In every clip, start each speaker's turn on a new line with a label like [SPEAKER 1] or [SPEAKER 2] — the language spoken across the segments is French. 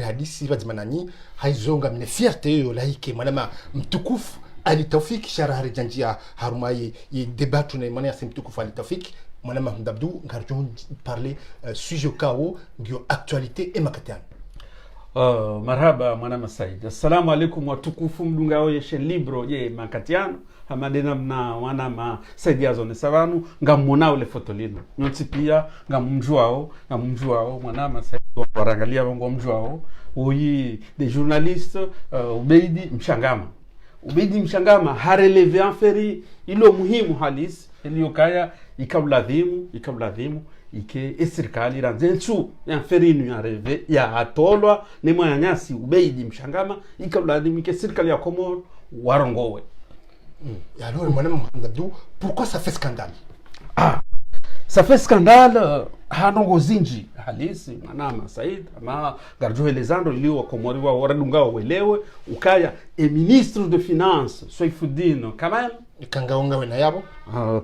[SPEAKER 1] hadisi wazimanani haizonga mne fierté yo laike mwanama mtukufu Ali Tawfik sharahari janjia harumai ye debatu na imani ya mtukufu Ali Tawfik mwanama Hamdabdou ngarjon parler sujet kao ngio actualité et makatian.
[SPEAKER 2] Marhaba mwanama Said. Assalamu alaikum watukufu mdungao yeshe libro ye makatiano hamadena mna wanama Said yazone savanu ngamona ule fotolino nyoti pia ngamumjuao mwanama Said warangalia wango mjuao oyi des journalistes Ubeidi Mshangama hareleve aferi ilo muhimu halisi iliyokaya ikabladhimu ike serikali ranzensu ya ferinu ya reve ya atolwa ni mwanyasi Ubeidi Mshangama ikabladhimu ike serikali ya Komoro warongowe.
[SPEAKER 1] Et alors madame Hamdabdou, pourquoi ça fait scandale?
[SPEAKER 2] Ça fait scandale hanongo zinji halisi manama Said ama garjo elezando ilio wa Komori wa waradunga welewe ukaya ministre de finance Soifuddin Kamal
[SPEAKER 1] Kangaonga wena yabo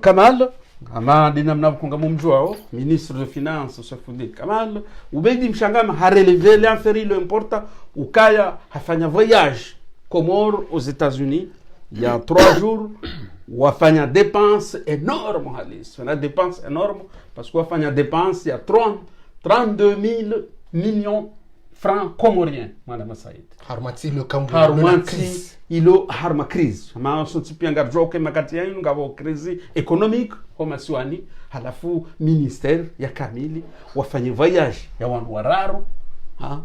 [SPEAKER 2] Kamal ama dinamna kunga mumjwao ministre de finance Soifuddin Kamal Ubeidi Mshangama harelevé l'affaire le importa ukaya hafanya voyage Comores aux États-Unis il y a 3 jours wafanya dépense énorme halis wana dépense énorme parce que wafanya dépense il y a 32 000 millions francs comoriens madame Said
[SPEAKER 1] harmati le kambu
[SPEAKER 2] ilo harma crise ma sonti pianga joke makati yenu ngabo crise économique kama siwani halafu ministère ya kamili wafanye voyage ya wanu wararo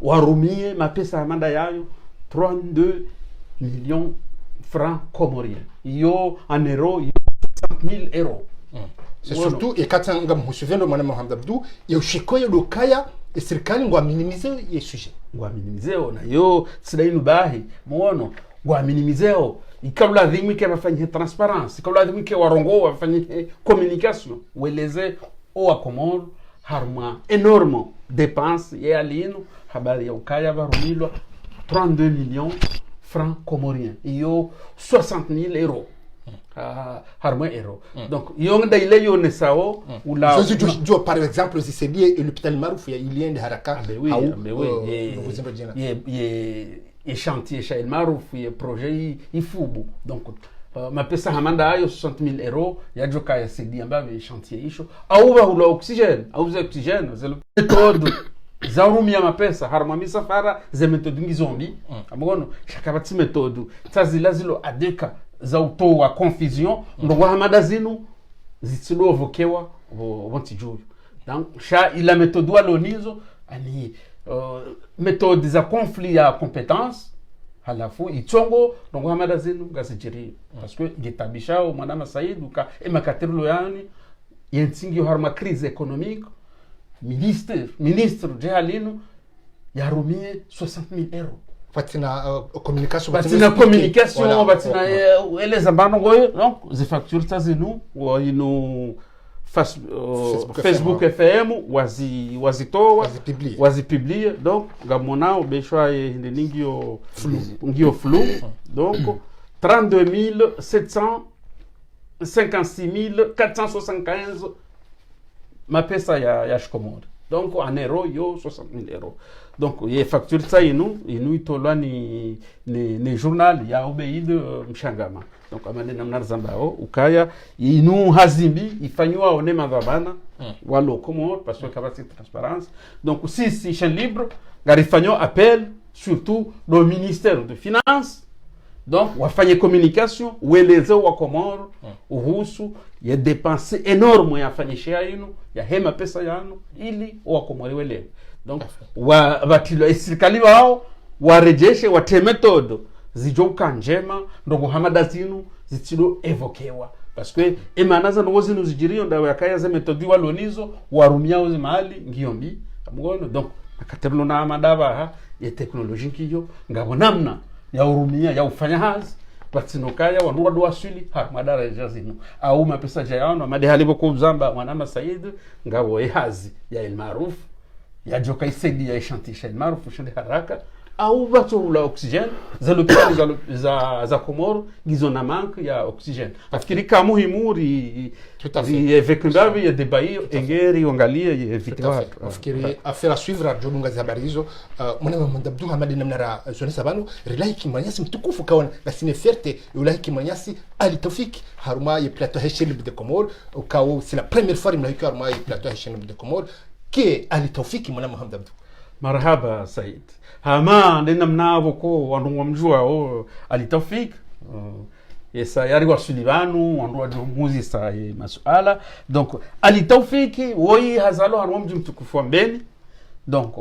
[SPEAKER 2] warumie mapesa amanda yayo 32 millions francs comoriens yo en euros 60 000 euros.
[SPEAKER 1] C'est surtout et quand on me souvient de madame Hamdabdou et au shikoye lokaya et serikali ngwa minimiser ye sujet
[SPEAKER 2] ngwa minimiser na yo sidainu bahi muono ngwa minimiser ikabla dhimi ke bafanye transparence ikabla dhimi ke warongo bafanye communication weleze o akomor harma énorme dépense ye alino habari ya ukaya barumilwa 32 millions francs comoriens iyo 60 000 euros harma euro donc yong daile yo ne sao
[SPEAKER 1] ula je par exemple si c'est lié l'hôpital Marouf il y a une haraka
[SPEAKER 2] ye chantier chez Marouf ye projet ifubu donc ma pesa hamanda ayo 60 000 euros ya joka ya sedi ambaye chantier isho au ba hula oxygène c'est méthode zaurumia mapesa harma misafara ze méthode ngizombi amono shakabati méthode tazila zilo adeka za utoa confusion ndongo hamada zinu zitsilo vokewa vontijuyo donc sha ila méthode walonizo ani méthode za conflit ya compétence halafu itongo ndongo hamada zinu gasijiri parce que gitabishao mwanama Said uka emakatero yani yentingi harma crise économique ministre Jehalino yarumie 60 000 euros
[SPEAKER 1] fatina communication
[SPEAKER 2] batina eleza bano goyo donc ze facture tazinu wa ino Facebook FM wazi publier donc gamona obeshwa ndingio flou donc 32 756 475 mapesa ya Komoro donc en euro yo 60 000 euros donc ye facture ça inu itolwa ni journal ya Ubeidi Mshangama donc amane namna zambao ukaya inu hazimbi ifanywa one madhabana walo Komoro parce que capacité transparence donc si chaîne libre garifanywa appel surtout le ministère de finance donc wafanye communication weleze wa Komoro uhusu ya dépense énorme ya fanyishia inu ya hema pesa yanu ili wa Komoro welewe donc wa batilo serikali wao warejeshe wateme todo zijoka njema ndongo hamada zinu zitilo evokewa parce que emanaza ndongo zinu zijirio ndawe yakaya ze metodi walonizo warumia ozi mahali ngiyombi amugono donc akaterlo na amadaba ya teknolojia kiyo ngabo namna ya urumia ya ufanya hazi batsinokaya wanura do asuli madara jazinu au mapesa jayano madehalibo kubzamba mwanama Said ngabo hazi ya El Maruf ya joka isedi ya chantier El Maruf shinde haraka au watu la oxygene za lopitali za Komoro gizo na manque ya oxygene. Afikiri kama muhimu evekundavyo ya debai engeri angalie evite watu.
[SPEAKER 1] Afikiri affaire à suivre arjodunga za habari hizo. Mwana Mdabdu Hamadi namnara zone sabanu relaiki manyasi mtukufu kaona basi ni fierté ulaiki manyasi Ali Tawfik haruma ya plateau Hechel de Comores au kao c'est la première fois mlaiki haruma ya plateau Hechel de Comores qui Ali Tawfik mwana Mdabdu.
[SPEAKER 2] Marhaba Said. Hama ndena mnavo ko wandu wamjua o Ali Tawfik yesa yari wa Sulivanu wandu wa muzi sa masuala donc Ali Tawfik woi hazalo haruma mji mtukufu wa Mbeni donc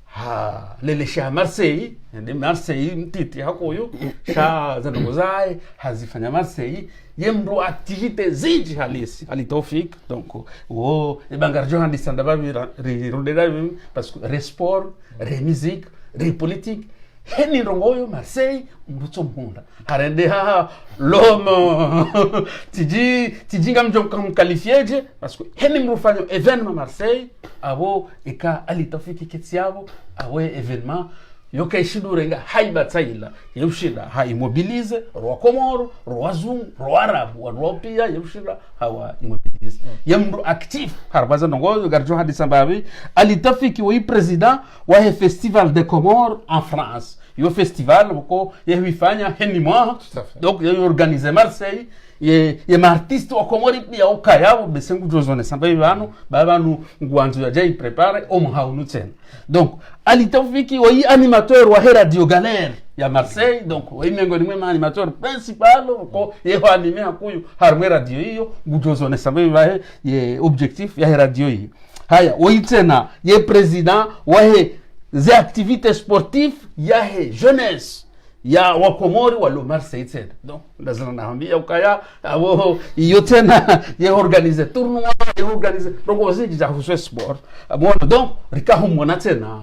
[SPEAKER 2] ha lele sha Marseille ndi Marseille mtiti hakoyo sha zanogozai hazifanya Marseille yemro activité ziji halisi Ali Tawfik donc wo ebangarjo handi sandaba rirudera parce que re sport re musique re politique heni rongoyo Marseille mbuto munda harende ha l'homme tijinga mjom qualifié parce que heni mrufanyo événement Marseille abo eka Ali Tawfik ketsiabo awe événement yoka ishidurenga haiba tsaila yushida ha immobilize rwa Komoro rwa Zungu rwa Arabu rwa pia yushida hawa immobilize yamru actif harbaza nongo garjo hadi sambabi Ali Tawfik wa president wa festival de Comores en France yo festival ko yehifanya heni mwa donc yo organiser Marseille ye artiste wa Komori pia ukayabo besengu jozone sambabi banu ngwanzo ya jai prepare omhaunu tena donc Ali Tawfik wa animateur wa Radio Galère ya Marseille donc wa miongoni mwa animateur principal ko yeho anime hakuyu harwe radio hiyo ngujozone sambabi ye objectif ya radio hiyo haya wa tena ye president wa ze activités sportives ya jeunesse ya wakomori walo Marseille tena donc lazima naambia ukaya abo iyo tena ye organiser tournoi ye organiser donc ziji za kuswe sport abona donc rikahumona tena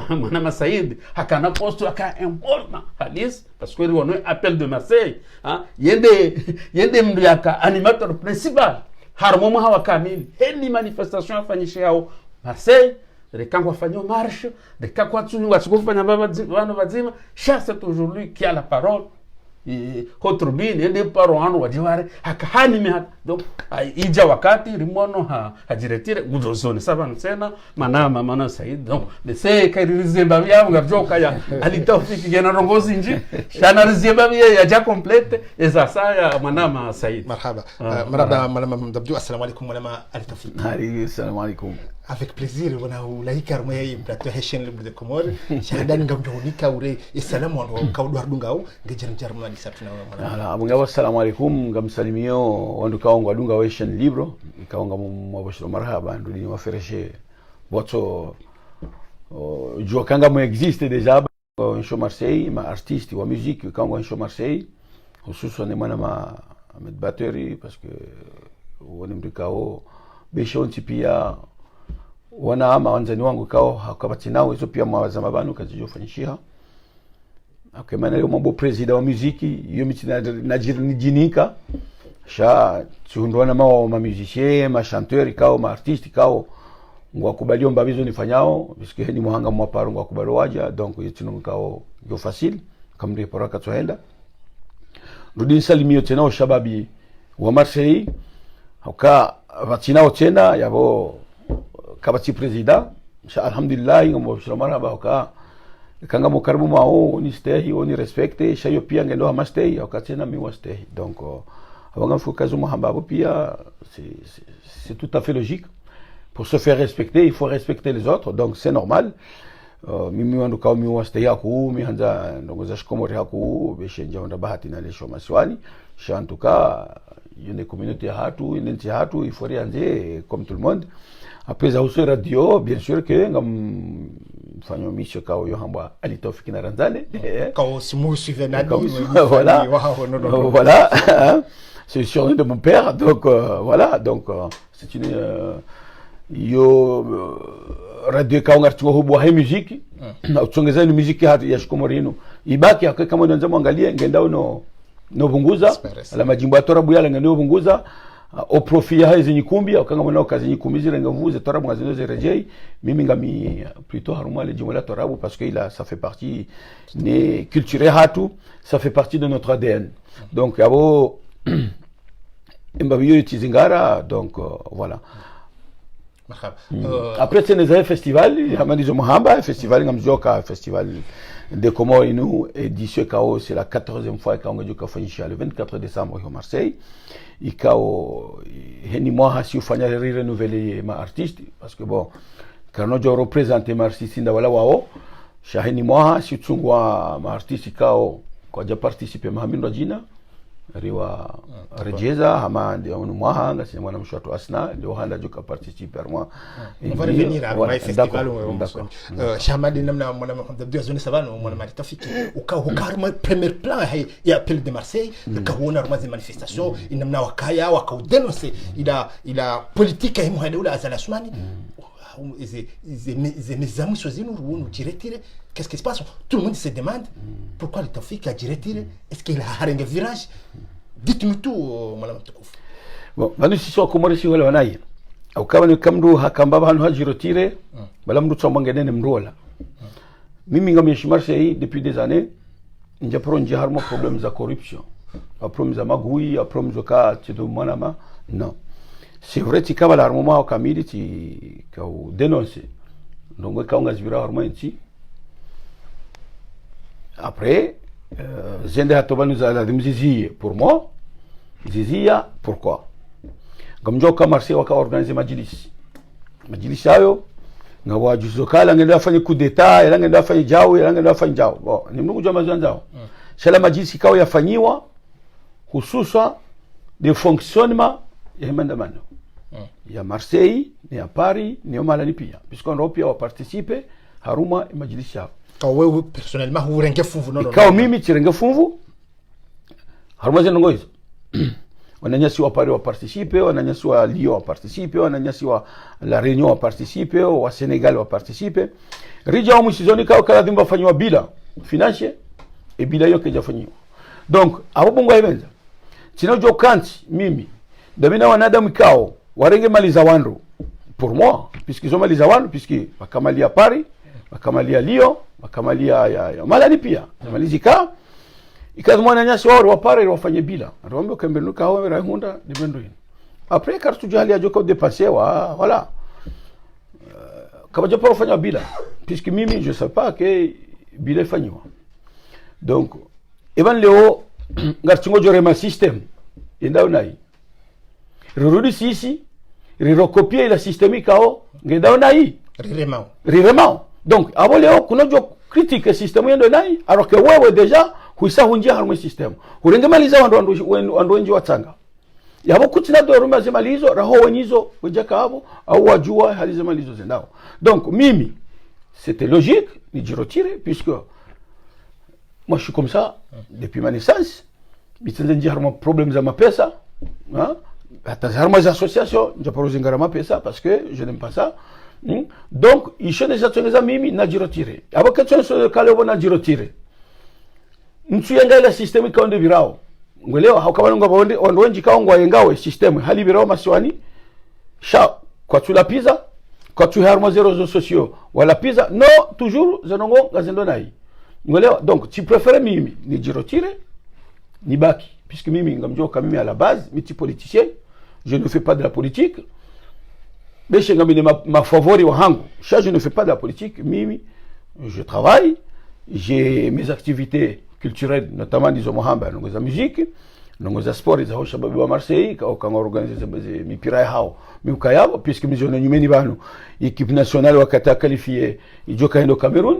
[SPEAKER 2] mwana Said hakana poste aka important halis parce que on appel de Marseille hein yende mndu yaka animateur principal harmomo hawa kamili heni manifestation afanyishe hao Marseille rekangwa fanyo marche rekangwa tunu wasikufanya bana bazima chasse aujourd'hui qui a la parole contre bin ende parole wajiware hakahani me donc ija wakati rimono hajiretire gudozone sabana tena mana Said donc de se kairizemba bya ngajoka ya Ali Tawfik gena rongozi nji shana rizemba bya ya ja complete eza saya manama Said
[SPEAKER 1] marhaba marhaba Mdabdu assalamu alaykum malama Ali Tawfik
[SPEAKER 3] assalamu alaykum
[SPEAKER 1] avec plaisir wana ulaika armoya plateau Hechel de Comores shahadan ngamjonika ure assalamu alaykum kawdu hardungao ngejerjarma ni satuna
[SPEAKER 3] ala abunga assalamu alaykum ngamsalimio wanduka ngo adunga Hechel libro ikaonga mwabashiro marhaba nduli wafereshe boto jua kanga mo existe déjà en show Marseille ma artiste wa musique kanga en show Marseille hususan mwana ma batterie parce que woni mdikao beshonti pia wana ama wanzani wangu kao hakabati nao hizo pia mawaza mabanu kazijofanyishia akemana leo mambo president wa muziki hiyo mitina najinika sha tuondwana ma musicien ma chanteur kao ma artiste kao ngwakubalio mbabizo nifanyao parce que ni muhanga mwaparo ngwakubalo waja donc yitino kao yo facile kamri poraka toenda rudin salimio tena shababi wa Marseille hauka vatinao tena yabo kabati president sha alhamdulillah ngomo shomara ba kanga mo karbu mao ni stay oni respecte sha yo pia ngendo ha stay wakati na mi wa stay donc avant faut kazo mahamba pia c'est tout à fait logique pour se faire respecter il faut respecter les autres donc c'est normal mimi wandu kao mi wa stay yaku mi hanza ndongo za shikomori haku beshenja onda bahati na lesho maswali sha en tout cas une communauté hatu une enti hatu il faut rianze comme tout le monde. Après ça aussi radio bien sûr que ngam fanyo mission kao yo hamba Ali Tawfik na ranzale
[SPEAKER 1] kao simu suivre nadi
[SPEAKER 3] voilà voilà c'est le surnom de mon père donc voilà donc c'est une yo radio kao ngartungo hubo hai musique na utongeza ni musique ya shikomorino ibaki kama unaweza muangalie ngenda no bunguza la majimbo ya Torabu yale ngendo bunguza au profit ya hizi nyikumbi au kanga mwana kazi nyikumbi zile ngavuze torabu ngazino zirejei mimi ngami plutôt haruma le jumla torabu parce que ça fait partie ne culturel hatu, ça fait partie de notre ADN. Donc abo imbabiyo tizingara donc voilà. Après c'est les festival hamanizo mahamba festival ngamzoka festival de Comores Inou édition KO, c'est la 14e fois qu'on a dû faire le 24 décembre à Marseille. Et KO, et moi, si vous faites renouveler ma artiste, parce que bon, quand on a représenté ma artiste, c'est là où je moi, si tu vois ma artiste KO, quand j'ai participé à Mahamin Rajina, riwa rejeza hama ndio mwaha ngasi mwana mshwatu asna ndio handa joka participer moi
[SPEAKER 1] on va revenir à my festival shamadi namna mwana mdabdu zone savano mwana maritafiki ukaharma premier plan ya appel de Marseille ukahona rmaze manifestation inamna wakaya wakaudenonce ila politique ya muhadula azala Asmani mes amis choisissent nous tirer. Qu'est-ce qui se passe? Tout le monde se demande pourquoi le Tawfik a tiré. Est-ce qu'il a arrêté le virage? Dites-nous tout, Madame Toukouf.
[SPEAKER 3] Bon, nous sommes Comores si wale wanaye. Au kama ni kamdu hakamba hanu hajirotire, bala mdu tsamba ngene mrola. Mimi ngami Marseille depuis des années, njaporo njiharmo problème za corruption. A problème za magui, a problème za ka tido manama. Non. C'est vrai que quand l'armement au Camille tu quand dénoncer donc quand on a vu l'armement ici après zende hatoba nous a la zizi pour moi zizia pourquoi comme joka Marseille waka organiser majlis hayo ngawa juzokala ngenda afanye coup d'état ela ngenda afanye jao ela ngenda afanye jao bon ni mnungu jama zanzao shala majlis kao yafanyiwa hususa de fonctionnement ya maandamano ya Marseille ni ya Paris ni ya Malani pia puisqu'on européen wa participer haruma majlis yao
[SPEAKER 1] kwa wewe personnellement urenge funvu
[SPEAKER 3] non kwa mimi tirenge funvu haruma zeno ngoizo wananyasi wa Paris wa participer wananyasi wa Lyon wa participer wananyasi wa La Réunion wa participer wa Sénégal wa participer rija wa msizoni kao kala dhimba fanywa bila financier et bila yoke jafanywa donc abo bongo ibenza tinojo kanti mimi damina wanadamu kao warenge maliza wandu pour moi puisqu'ils ont maliza wandu puisque wakamalia Paris wakamalia Lyon wakamalia ya Malani pia malizika ikazimwana nyasi wao wa Paris wafanye bila rombo kembenuka hao rahunda dibendo après carte jali ajoka dépasser wa voilà kama je peux faire bila puisque mimi je sais pas que bila fanywa donc even leo ngartingo jorema system indao nai rurudi sisi rirokopier la système kao ngedao nai riremao donc abo leo kunojo critique système yendo nai alors que wewe déjà huisa hunjia harmo système hurengemaliza wandu wenji watanga yabo kutina do ruma zemalizo raho wenyizo wejaka abo au wajua halizemalizo zendao donc mimi c'était logique ni jirotire puisque moi je suis comme ça depuis ma naissance bitende harmo problème za mapesa hein hata harmo za association njaporo zingara mapesa parce que je n'aime pas ça donc isho déjà tongeza mimi na jirotire abo question so kale bona jirotire ntu yenga ile system ikaonde virao ngwelewa haukabanunga bonde ondwenji kaongwa yengawe system hali virao maswani sha kwa tula pizza kwa tu harmo zero réseaux sociaux wala pizza no toujours zanongo gazendo nai ngwelewa donc tu préfères mimi ni jirotire ni baki puisque mimi ngamjoka mimi à la base miti politicien je ne fais pas de la politique mais je ngamine ma favori wa hangu je ne fais pas de la politique mimi je travaille j'ai mes activités culturelles notamment disons mohamba ngo za musique ngo za sport za shababi wa Marseille quand organiser mipira hao miukayabo puisque mizione nyumeni banu équipe nationale wakata qualifié ijoka ndo Cameroun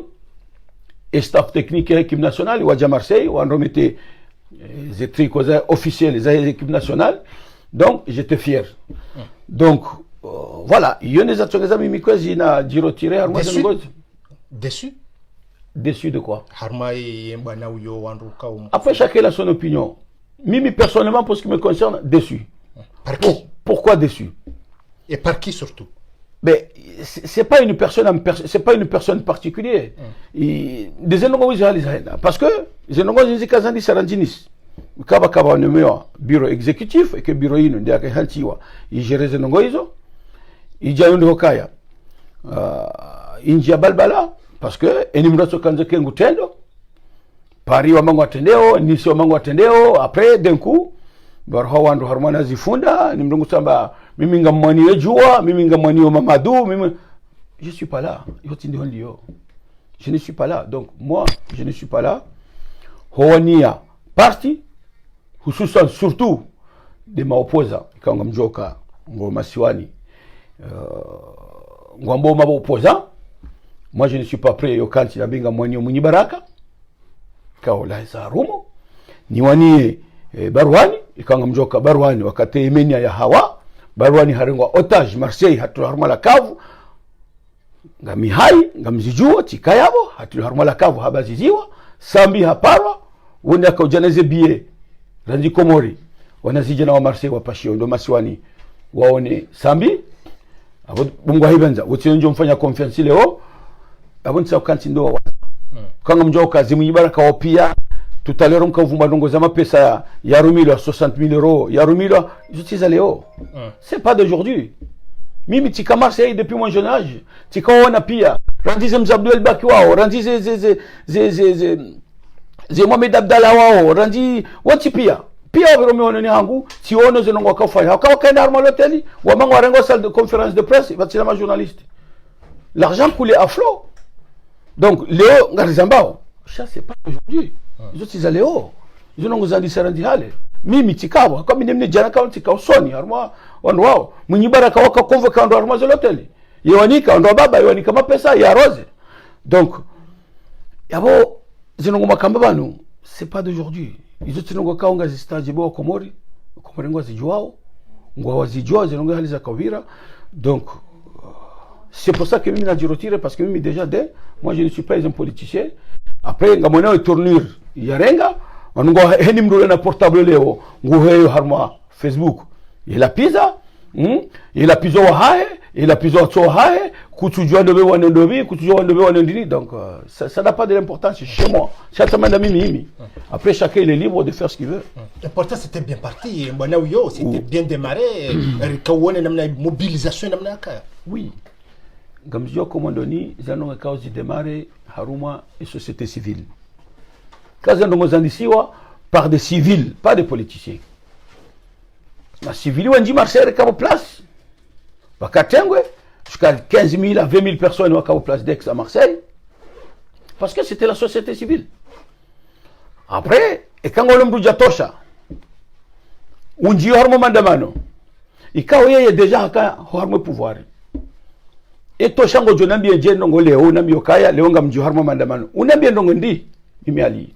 [SPEAKER 3] et staff technique équipe nationale wa Marseille wa remettait les tricots officiels les équipes nationales donc j'étais fier donc voilà yone za tsongeza mimi kwezi na jiro tire harma déçu de quoi après chacun a son opinion mimi personnellement pour ce qui me concerne déçu
[SPEAKER 1] par qui
[SPEAKER 3] pourquoi déçu
[SPEAKER 1] et par qui surtout
[SPEAKER 3] mais c'est pas une personne particulière des enongo parce que les enongo zinzi kazandi sarandinis kaba numewa bureau exécutif et que bureau ino ndia ka hantiwa ijereze nongo hizo ijayondo hokaya injia balbala parce que enimraso kanza kengu tendo Paris wa mangu atendeo Nice wa mangu atendeo après d'un coup barho wandu harmona zifunda ni mdungu samba mimi ngamwani jua mimi ngamwani Mamadou mimi je suis pas là yoti ndi hondio je ne suis pas là donc moi je ne suis pas là howania parti hususan surtout de maopoza kanga mjoka ngoma siwani ngombo mabopoza moi je ne suis pas prêt yo kanti na binga mwani munyi baraka kaola zarumo niwanie barwani ikanga mjoka barwani wakati imenia ya hawa barwani harengwa otage Marseille hatu harmala kavu ngamihai ngamzijua tikayabo hatu harmala kavu habaziziwa sambi haparwa wenda kaujaneze bie ranji komori wanazijana wa Marseille wapashio ndo masiwani waone sambi abo bungwa hibenza wotinjo mfanya confiance leo abo ntsa kanti ndo wa kanga mjoka zimu baraka wapia tutalero mkavumba ndongo za mapesa ya rumilo 60,000 euros ya rumilo j'utilise leo c'est pas d'aujourd'hui mimi tika Marseille depuis mon jeune âge tika wana pia randize mzabdul baki wao randize ze Mohamed Abdallah wao randi wati pia wameona ni hangu tiono zinongo kafanya kaenda arma l'hôtel wa mango arengo salle de conférence de presse va tirer ma journaliste l'argent coulait à flot donc Léo ngarizambao ça c'est pas aujourd'hui ils utilisent Léo ils ont ngozandi serandi hale mimi tikawa comme nimne jana kaunti tikao soni arma wao munyibaraka waka convoquer ndo arma l'hôtel yewanika ndo baba yewanika mapesa ya rose donc yabo zinongo makamba banu c'est pas d'aujourd'hui izo tinongo kaonga zistage bo komori ngo zijuao ngo wazijua zinongo hali za kawira donc c'est pour ça que mimi najirotire parce que mimi déjà moi je ne suis pas un politicien après ngamona tournure yarenga ngo heni mdole na portable leo ngo heyo harma Facebook ila pizza ila pizza wa hae ila pizza to hae kutujua ndobe wanendobi kutujua ndobe wanendini donc ça n'a pas de l'importance chez moi ça demande à mimi après chacun il est libre de faire ce qu'il veut
[SPEAKER 1] l'important c'était bien parti bwana uyo c'était bien démarré kawone namna mobilisation namna kaya
[SPEAKER 3] oui gamzio komandoni zano kaozi démarrer haruma et société civile kaza ndongo zandisiwa par des civils pas des politiciens na civili wanji Marseille kama place bakatengwe jusqu'à 15 000 à 20 000 personnes au place d'Aix à Marseille parce que c'était la société civile après et quand on mbuja tosha unji harmo mandamano ikawa yeye deja haka harmo pouvoir et tosha ngo jonambie jeno ngo leo nambio kaya leo ngamji harmo mandamano unambie ndongo ndi mimi ali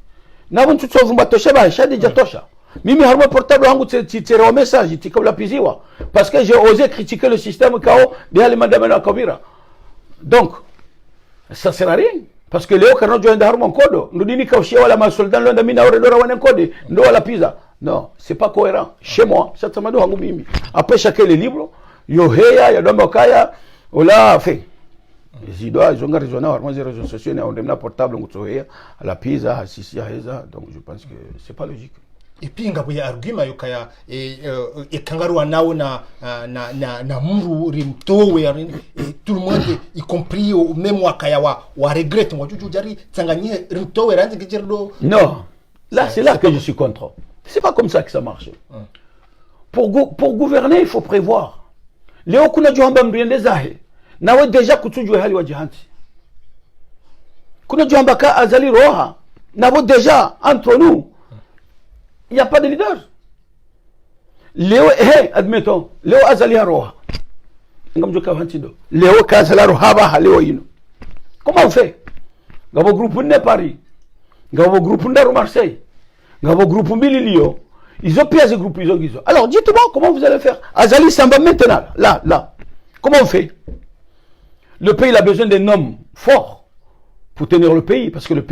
[SPEAKER 3] na buntu tsovumba tosha ba shadi jatosha mimi harmo portable wangu tire message tikabla piziwa parce que j'ai osé critiquer le système kao de alimandamano akabira donc ça sert à rien parce que leo kana joenda harmo kodo ndudini kaushia wala masoldat londa mina oredora wane kode ndo wala pizza non c'est pas cohérent chez moi ça tamado wangu mimi après chacun les libres yo heya ya domba kaya ola fait zidoa zonga rezona harmo les réseaux sociaux na ondemna portable ngutsoheya la pizza asisi ya heza donc je pense que c'est pas logique.
[SPEAKER 1] Et puis ngabo ya argument yokaya et kangarua nao na muru rimtowe et tout le monde y compris au même wakaya wa regrette moi juju jari tsanganye rimtowe ranzi gijirdo
[SPEAKER 3] non là c'est là que je suis contre c'est pas comme ça que ça marche pour gouverner il faut prévoir leo kuna johamba mbiende zahe nawe deja kutujwe hali wajihanti kuna johamba ka azali roha nawe deja entre nous il n'y a pas de leader. Léo, admettons, Léo Azali Roha. Léo Kazala Roha, Léo Ino. Comment on fait? Gabo groupe de Paris, Gabo groupe de Marseille, Gabo groupe de Lyon. Ils ont pris ce groupe, ils ont. Alors dites-moi comment vous allez faire. Azali Samba maintenant, là. Comment on fait? Le pays a besoin d'un homme fort pour tenir le pays, parce que le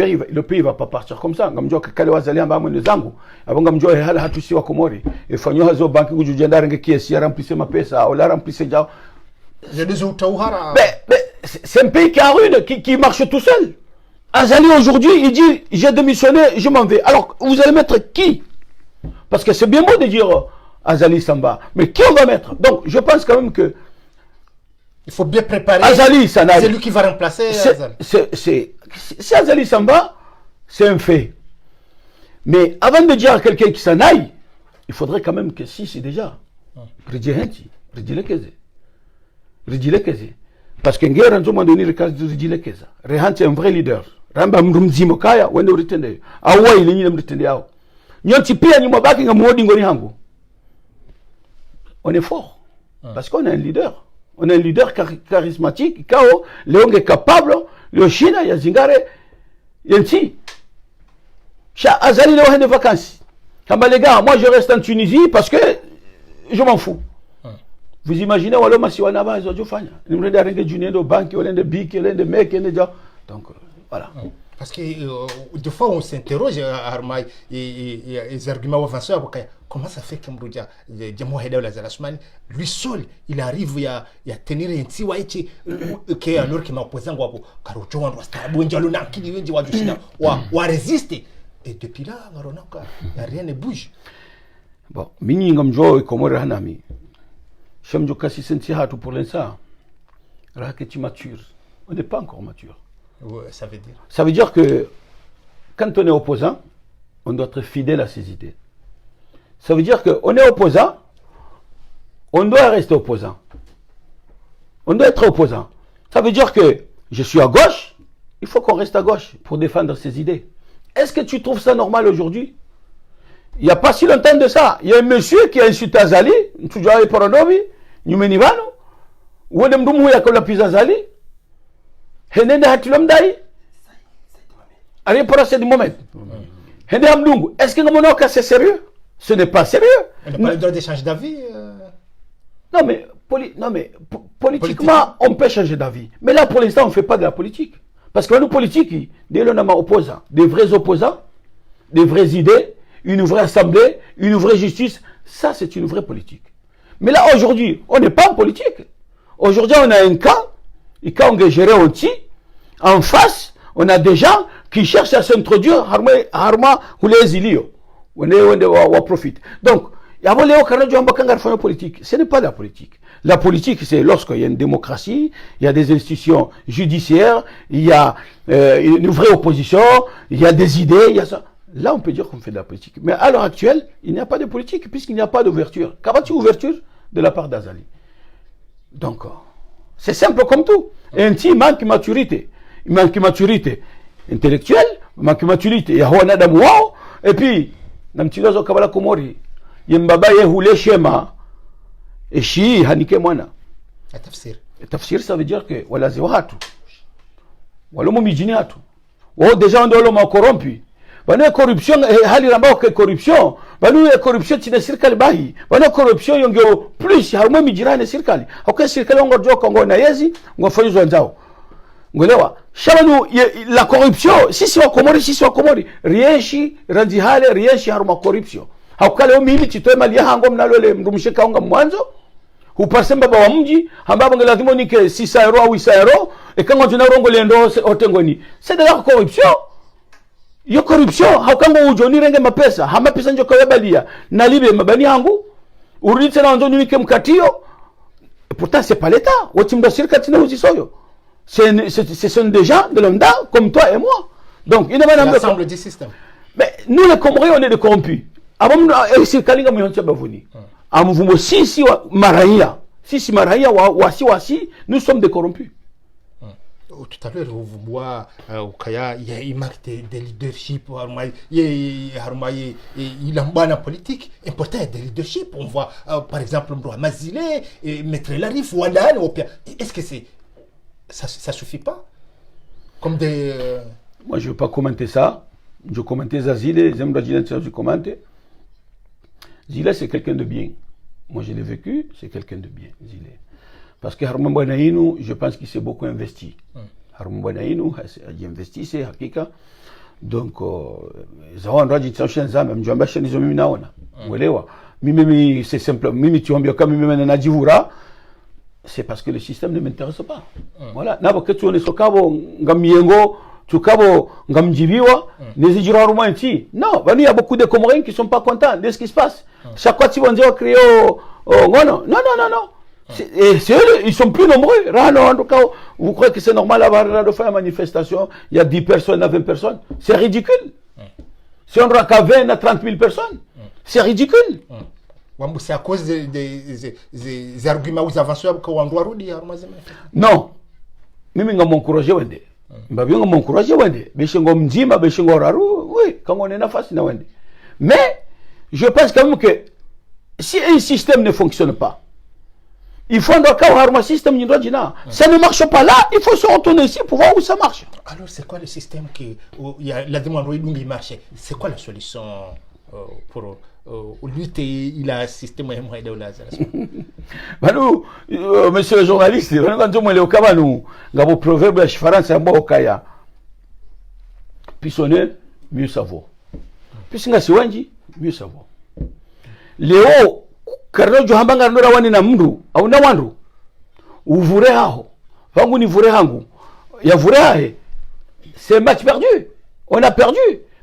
[SPEAKER 3] pays va pas partir comme ça. Ngamjo kale wazali amba mwende zangu abonga mjo hala hatusi wa Komori efanyo hazo banki kujujenda range kiesi ya remplissé ma pesa ou la remplissé jao
[SPEAKER 1] j'ai des outahara
[SPEAKER 3] mais c'est un pays qui a ruine qui marche tout seul. Azali aujourd'hui il dit j'ai démissionné je m'en vais alors vous allez mettre qui Parce que c'est bien beau de dire Azali Samba, mais qui on va mettre? Donc je pense quand même que
[SPEAKER 1] il faut bien préparer.
[SPEAKER 3] Azali Sanaï,
[SPEAKER 1] c'est lui qui va remplacer Azali.
[SPEAKER 3] C'est Azali Samba, c'est un fait. Mais avant de dire à quelqu'un qui s'en aille, il faudrait quand même que si c'est déjà Ridjehenti, Ridjilekeze. Parce que Nguera Nzoma Doni Rikazi Ridjilekeza. Rehanti est un vrai leader. Ramba Mrumzimo Kaya, wende uritende. Awa ili nyine mritende yao. Nyonti pia nyuma baki nga muodi ngoni hangu. On est fort. Parce qu'on a un leader. On a un leader charismatique. Kao, Léon est capable. Le China, Yazingare, Yenti. Azali Léon de vacances. Kamba les gars, moi je reste en Tunisie parce que je m'en fous. Vous imaginez, Walo Masiwanaba, ils ont dû faire. Ils ont dit Junior de banque, ils ont dit Bic, ils ont dit Mec, ils ont dit. Donc, voilà.
[SPEAKER 1] Parce que des fois, on s'interroge à Armaï et les arguments avancés. Comment ça fait que Mroudia, lui seul, il arrive à tenir un petit waïti qui est alors qu'il m'a posé un guapo. Car au Jouan, on a résisté. Et depuis là, rien ne bouge.
[SPEAKER 3] Bon, Mini Ngamjo et Komore Hanami. Chamjo Kassi Senti Hatu pour l'instant. Raketi mature. On n'est pas encore mature.
[SPEAKER 1] Ouais, ça veut dire.
[SPEAKER 3] Ça veut dire que quand on est opposant, on doit être fidèle à ses idées. Ça veut dire qu'on est opposant, on doit rester opposant. On doit être opposant. Ça veut dire que je suis à gauche, il faut qu'on reste à gauche pour défendre ses idées. Est-ce que tu trouves ça normal aujourd'hui? Il n'y a pas si longtemps de ça. Il y a un monsieur qui a insulté Azali, Ntujari Poronobi, Numenivano, ou Ndemdumu Yakolapiz Azali. Henende Hatilomdai. Allez pour ce moment. Hende Hamdungu. Est-ce que Ngomonoka c'est sérieux? Ce n'est pas sérieux.
[SPEAKER 1] On n'a pas le droit d'échanger d'avis.
[SPEAKER 3] Non mais, politiquement, on peut changer d'avis. Mais là, pour l'instant, on ne fait pas de la politique. Parce que nous, politique, dès l'on a opposants, des vrais opposants, des vraies idées, une vraie assemblée, une vraie justice, ça c'est une vraie politique. Mais là, aujourd'hui, on n'est pas en politique. Aujourd'hui, on a un cas, et quand on est géré aussi, en face, on a des gens qui cherchent à s'introduire, Harma ou les Ilio. On profite. Donc, il y a des politique. Ce n'est pas de la politique. La politique, c'est lorsqu'il y a une démocratie, il y a des institutions judiciaires, il y a une vraie opposition, il y a des idées, il y a ça. Là, on peut dire qu'on fait de la politique. Mais à l'heure actuelle, il n'y a pas de politique puisqu'il n'y a pas d'ouverture. Qu'avait-il ouverture de la part d'Azali? Donc, c'est simple comme tout. Et un petit manque de maturité. Il manque de maturité intellectuelle, il manque de maturité. Il y a un adam wow. Et puis, dans le petit oiseau Kabala Komori, il y a un baba qui a schéma. Et chi, hanike mwana.
[SPEAKER 1] La tafsir.
[SPEAKER 3] Le tafsir, ça veut dire que, voilà, c'est wahatu. Voilà, mon mijini hatu. Oh, déjà, on doit l'homme corrompu. Bana corruption, hali ramba que corruption. Bana corruption, tu ne circale pas. Bana corruption, yongo plus, haruma mijirane circale. Ok, circale, on va Congo na yezi, on va faire les zao. Ngolewa. Shabanu, la corruption, si c'est au Komori, rien chi, randi hale, rien chi haruma corruption. Haukale mimi chitoe mali ya hango mnalole mrumshika unga mwanzo. Upase mbaba wa mji, ambabo ngelazimo nike 6 euro ou 8 euro, et quand on a rongo lendo otengoni. C'est de la corruption. Yo corruption, haukango ujoni renge mapesa, hama pesa njo kwa balia, nalibe mabani yangu, urudite na wanzo nike mkatio. Et pourtant c'est pas l'État, wotimba sirkati na uzisoyo. Ce sont des gens de lambda comme toi et moi. Donc, il n'y a pas
[SPEAKER 1] l'ensemble du système.
[SPEAKER 3] Mais nous les Comoriens, on est des corrompus. Avant c'est Kalinga Mouyantia Bavouni. Amouvumo si Maraya, si Maraya wasi, nous sommes des corrompus.
[SPEAKER 1] Tout à l'heure, vous voyez, il y a une marque de leadership, il y a une politique important de leadership. On voit, par exemple, Mazile, Maître Larif, Wadan, est-ce que ça suffit pas? Comme des...
[SPEAKER 3] Moi, je ne veux pas commenter ça. Je commentais Zazile, je commente. Zile, c'est quelqu'un de bien. Moi, je l'ai vécu, c'est quelqu'un de bien, Zile. Parce que Harman Banaïnou, je pense qu'il s'est beaucoup investi. Harman Banaïnou, il a investi, c'est Hakika. Donc, Zawan Raji Tshanshenza, même Jamba Shenizo Minaona. Mimi, c'est simple. Mimi, tu as bien comme Mimi Nadjivura. C'est parce que le système ne m'intéresse pas. Voilà. N'a pas que tu en es sokabo, ngamiengo, tukabo ngamjibiwa nezijira haruma nti non il y a beaucoup de Comoriens qui sont pas contents de ce qui se passe chaque fois qu'ils vont dire créer non c'est eux, ils sont plus nombreux. Vous croyez que c'est normal de faire une manifestation, il y a 10 personnes à 20 personnes? C'est ridicule. Si on aura qu'à 20 à 30 000 personnes, c'est ridicule.
[SPEAKER 1] C'est à cause des arguments aux avanceurs que on doit redire.
[SPEAKER 3] Non. Mimi nga m'encourager wende. Mbabyo nga m'encourager wende. Beshengo mjima, beshengo raru, oui, quand on est na face na wende. Mais je pense quand même que si un système ne fonctionne pas, il faut un système. Ça ne marche pas là, il faut se retourner ici pour voir où ça marche.
[SPEAKER 1] Alors, c'est quoi le système qui la demande qui marche? C'est quoi la solution pour lutter? Il a un système de
[SPEAKER 3] Nous, monsieur le journaliste, quand on est au Cabanou, dans vos proverbes, la chifarance, c'est un bon Okaya. Pisonner, mieux savoir. Puisque c'est Wanji, mieux savoir. Léo, Karno Johambanga Nora Wani na Mdu, au na Wandu, uvure hao, vangu ni vure hangu, ya vure hae, c'est un match perdu. On a perdu,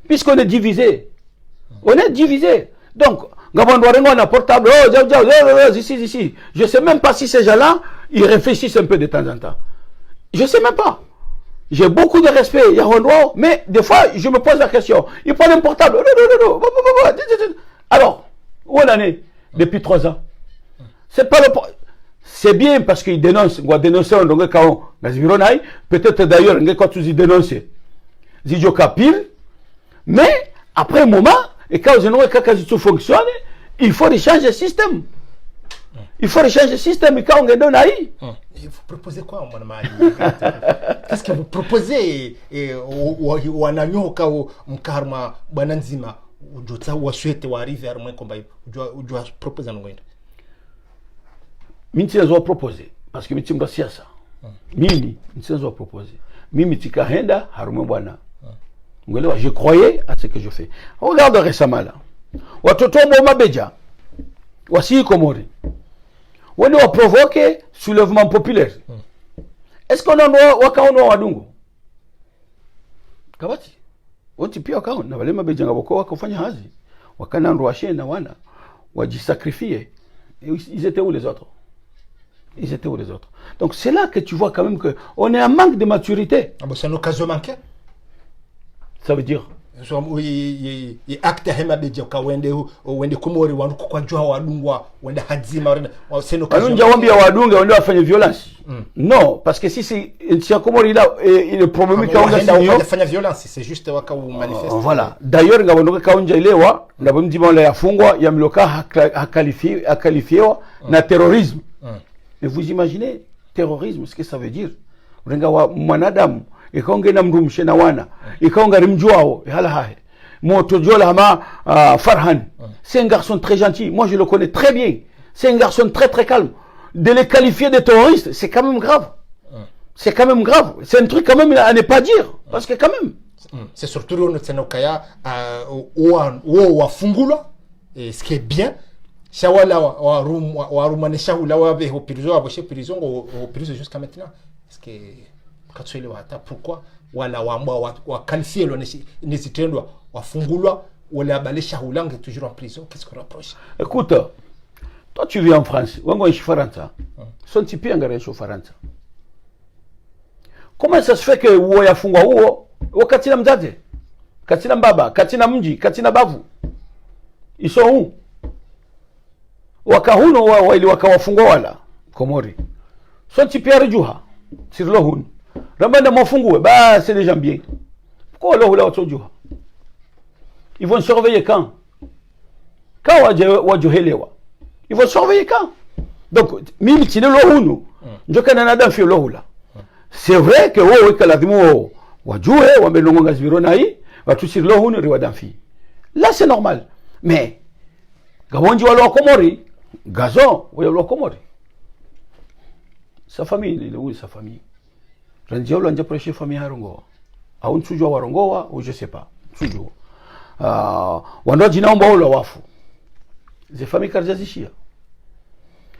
[SPEAKER 3] puisqu'on est divisé. On est divisé. Donc, Gabon on a portable, ici. Je ne sais même pas si ces gens-là, ils réfléchissent un peu de temps en temps. Je ne sais même pas. J'ai beaucoup de respect, mais des fois, je me pose la question. Ils prennent un portable. Alors, où on en est? Depuis 3 ans. C'est pas le. C'est bien parce qu'ils dénoncent. On va dénoncer un dongue quand peut-être d'ailleurs, quand ils dénoncent, ils disent pile. Mais après un moment, et quand tout fonctionne, il faut changer le système. Il faut changer le système. Et quand on donne aïe.
[SPEAKER 1] Et vous proposez quoi, mon ami? Qu'est-ce que vous proposez? Ou un agneau, ou karma, bananzima? Ou souhaite ou arriver à un combat, ou doit proposer un moyen.
[SPEAKER 3] Mimi doit proposer parce que mimi mbasia ça. Mimi doit proposer. Mimi tika henda harume bwana. Ngelewa, je croyais à ce que je fais. Regarde récemment là. Watoto wa mabeja. Wasi Komori. On a provoqué soulèvement populaire. Est-ce qu'on a wakaono wadungu? Kabati. Woti pia wakaona na wale mabeja ngaboko wakafanya hazi. Wakana ndoashe na wana wajisacrifier. Ils étaient où les autres? Ils étaient où les autres? Donc c'est là que tu vois quand même que on est en manque de maturité.
[SPEAKER 1] Ah bon, c'est une occasion manquée.
[SPEAKER 3] Ça veut dire
[SPEAKER 1] il acte hema beja ka wende Komori wandu kwa jua wadungwa wende hadzima c'est une occasion.
[SPEAKER 3] Anunja wambia wadunga wende wafanye violence. Non, parce que si Komori là il est problème quand on
[SPEAKER 1] a fait violence, c'est juste waka ou manifeste.
[SPEAKER 3] Voilà. D'ailleurs ngabondoka kaunja ilewa ngabomjima la yafungwa yamloka akalifiwa na terrorisme. Mais vous imaginez terrorisme ce que ça veut dire? Renga wa mwanadamu ikaonge na mrumshe na wana ikaonga rimjuao hala hahe moto jola ma Farhan, c'est un garçon très gentil, moi je le connais très bien, c'est un garçon très très calme. De les qualifier de terroristes, c'est quand même grave. C'est quand même grave, c'est un truc quand même à ne pas dire parce que quand même
[SPEAKER 1] c'est surtout notre Nokaya ou wafungula, et ce qui est bien shawala wa rumane shawula wa be au prison au prison jusqu'à maintenant. Est-ce que pourquoi wala wa qualifier les citoyens wafungulwa wala balesha hulange toujours en prison? Qu'est-ce qu'on rapproche?
[SPEAKER 3] Écoute, toi tu vis en France, wango ishi Faransa. Son tipi angare ishi Faransa. Comment ça se fait que uo yafungwa uo wakati na mzazi, kati na mbaba, kati na mji, kati na bavu? Ils sont où? Wakahuno ili wakawafungwa wala Komori. Son tipi arjuha sur le hun. Rambanda mafungue, bah c'est déjà bien. Pourquoi là ils vont surveiller quand? Quand wajohelewa? Ils vont surveiller quand? Donc mimi tine lohunu. Njoka na nada fio lohula. C'est vrai que wo kaladimu wajue wambelonga zvirona hii, watu sur lohunu riwadamfi. Là c'est normal. Mais gabonji walo Komori, gazon walo Komori. Sa famille, il est où sa famille? Randiolo anja prêcher famille harongoa. Au nsujwa warongoa ou je sais pas. Nsujwa. Wandoji naomba wala wafu. Ces familles karzazishia.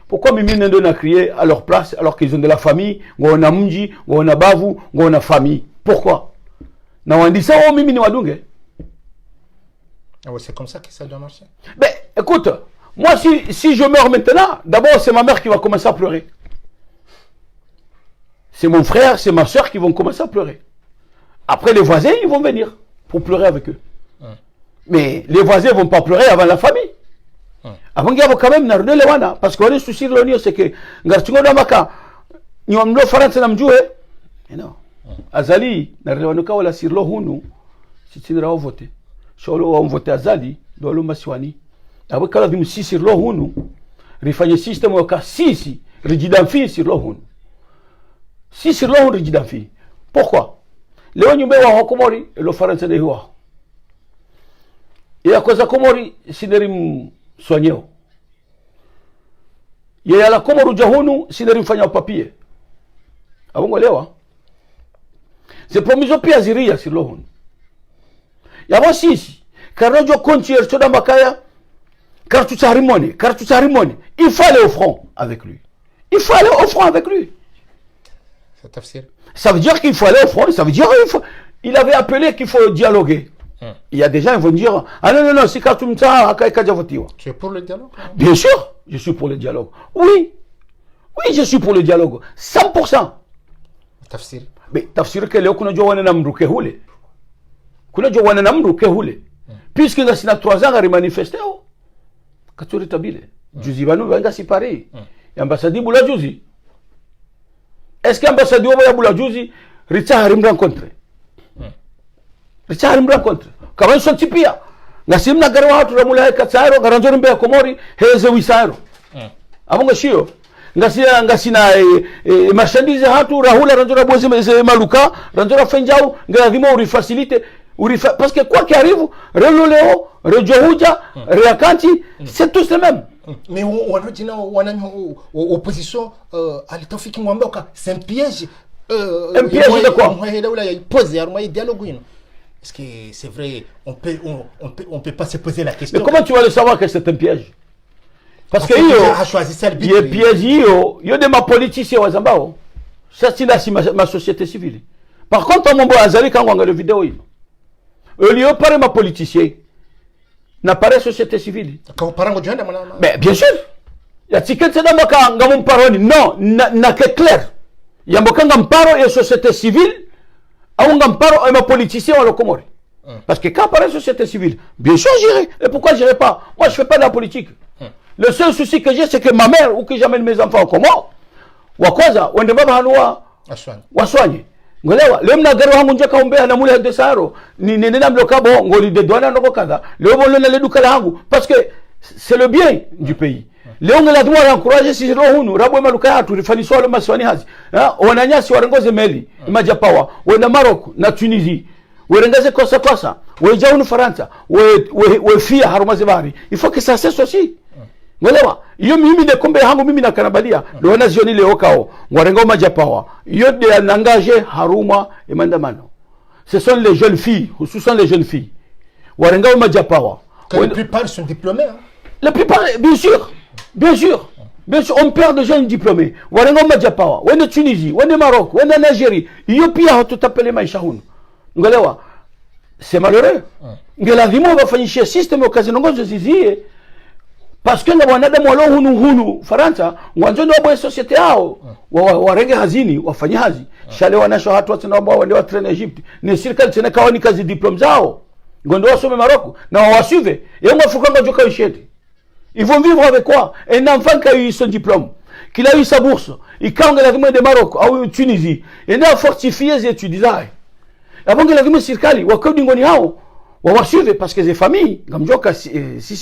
[SPEAKER 3] Pourquoi mimi nendo na crier à leur place alors qu'ils ont de la famille, on a mji, on a bavu, on a famille? Pourquoi? na wandisa wao mimi ni wadunge.
[SPEAKER 1] Ah ouais, c'est comme ça que ça doit marcher.
[SPEAKER 3] Ben, écoute, moi si je meurs maintenant, d'abord c'est ma mère qui va commencer à pleurer. C'est mon frère, c'est ma soeur qui vont commencer à pleurer. Après les voisins, ils vont venir pour pleurer avec eux. Mais les voisins ne vont pas pleurer avant la famille. Avant qu'il y ait quand même narune lewana, parce qu'on est souci de l'onion, c'est que ngartungo damaka, ni wamlo faransa namjue, non. Azali, narelewanuka wala sirlo hunu, si tinira vote. Sholo wa vote Azali, dolo masiwani. Abu kala dimu si sirlo hunu, rifanye system waka sisi, rigidamfi sirlo hunu. Si sirlo hunu rigidamfi. Pourquoi? Leo nyumbe wa hokomori, lo faransa de huwa. Ya koza komori sinerim soigneo. Ya la komoru jahunu sinerim fanya papier. Abongo lewa. C'est promiso pia ziria silohun. Ya wasisi karojo kontier choda makaya kartu charimoni. Il faut aller au front avec lui.
[SPEAKER 1] C'est tafsir.
[SPEAKER 3] Ça veut dire qu'il faut aller au front, ça veut dire il avait appelé qu'il faut dialoguer. Il y a des gens qui vont dire ah non, c'est quand tu me
[SPEAKER 1] Tu es pour le dialogue?
[SPEAKER 3] Bien sûr, je suis pour le dialogue. Oui, je suis pour le dialogue. 100%.
[SPEAKER 1] Tafsir.
[SPEAKER 3] Mais tafsir que leo kuna jowana na mruke hule. Puisque nga sina 3 ans à manifester oh. Katuri tabile. Juzi banu banga si Paris. Ambassade bula juzi. Est-ce que ambassade wa bula juzi Richard rim rencontre? Richard rencontre. Kama son tipia. Na simna garwa hatu ramula katsairo garanzori mbe komori heze wisairo. Abonga shio. Ngasina marchandise hatu rahula ranzora bozi maluka ranzora fenjau ngadimo uri facilite parce que quoi qu'il arrive reloleo rejohuja reakanti c'est tous les mêmes.
[SPEAKER 1] Mais on a une opposition à l'État Mwamboka, c'est un piège.
[SPEAKER 3] Un piège de quoi?
[SPEAKER 1] Est-ce que c'est vrai, on peut pas se poser la question?
[SPEAKER 3] Mais comment tu vas le savoir que c'est un piège? Parce que il y a piège, il y a des politiciens au Zambao. Ça c'est ma société civile. Par contre, mon bon Azali quand on regarde la vidéo, il y a pas ma politicien, n'a pas la société civile. Mais bien sûr, il y a ticket de maka ngam parole non, n'a que clair. Il y a maka ngam parole et société civile. On parle à ma politicien à Comore. Parce que quand parle société civile, bien sûr j'irai. Et pourquoi j'irai pas? Moi je fais pas de la politique. Le seul souci que j'ai c'est que ma mère ou que j'amène mes enfants comment wakwaza wende baba hanwa waswanye ngolewa lemna garo hangu njaka umbea na mule de saro ni nena mloka bo ngoli de douane ndoko kaza leo bolo na leduka hangu parce que c'est le bien du pays. Leo ngela tuwa encourager si rohunu rabo maluka hatu rifaniswa le maswani hazi wananyasi warengoze meli imaja power wenda Morocco na Tunisie werengaze kosa wejaunu Faransa we fia harumaze bari il faut que ça cesse aussi. Ngolewa iyo mimi de kombe hangu mimi na kanabalia do nazioni leo kao ngwarengo majapawa iyo de anangaje haruma emandamano. Ce sont les jeunes filles, ce sont les jeunes filles warengo majapawa.
[SPEAKER 1] La plupart sont diplômés.
[SPEAKER 3] La plupart, bien sûr, on perd de jeunes diplômés. Warengo majapawa, wende Tunisie, wende Maroc, wende Nigeria, iyo pia tout appelé maisha hunu. Ngolewa c'est malheureux. Ngela vimo bafanyishia system okazinongozo zizie. Parce que les wanadamu walo hunu Faransa mwanzoni wa societe yao warenge hazini wafanye hazi shale wanasho hatu wanaomba wale wa train Egypt ni serikali tena kawa ni kazi diplôme zao ngondo wasome Maroc na wasuive yao fukanga joka ishete. Ils vont vivre avec quoi? Un enfant qui a eu son diplôme, qui a eu sa bourse, il quand la vie de Maroc ou Tunisie, il a fortifié ses études. Avant que la vie serikali wakodi ngoni hao wawasuive parce que les familles comme joka si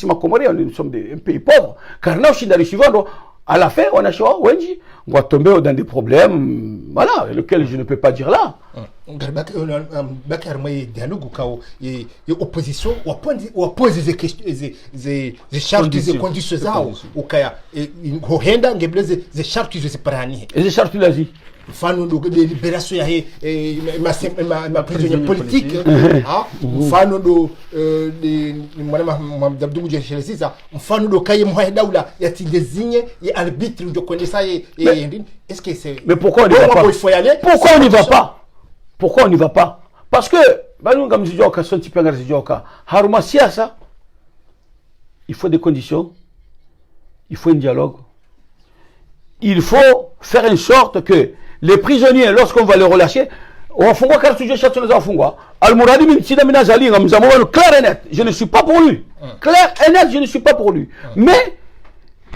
[SPEAKER 3] ma Comoré nous sommes un pays pauvre car là aussi dans les suivants à la fin on a choisi wenji on va tomber dans des problèmes voilà lequel je ne peux pas dire là.
[SPEAKER 1] Bakar moy dialogue kao et opposition ou pose des questions des chartes des conditions zao ukaya hohenda ngebleze des chartes ze separani
[SPEAKER 3] et les chartes lazi
[SPEAKER 1] mfano ndo libération ya ma prisonnier politique mfano ndo mwana Abdou Mujahid mfano ndo kaye mwa daula ya tindezinye ya arbitre ndo kondesa est-ce que c'est
[SPEAKER 3] mais pourquoi on n'y va pas? Pourquoi on n'y va pas? Parce que banu ngamzijoka sonti pengar zijoka haruma siasa il faut des conditions, il faut un dialogue, il faut faire en sorte que les prisonniers, lorsqu'on va les relâcher, on fera carte de château de Zafungwa. Al-Mouradi Mintsida Minazali, clair et net, je ne suis pas pour lui. Clair et net, je ne suis pas pour lui. Mais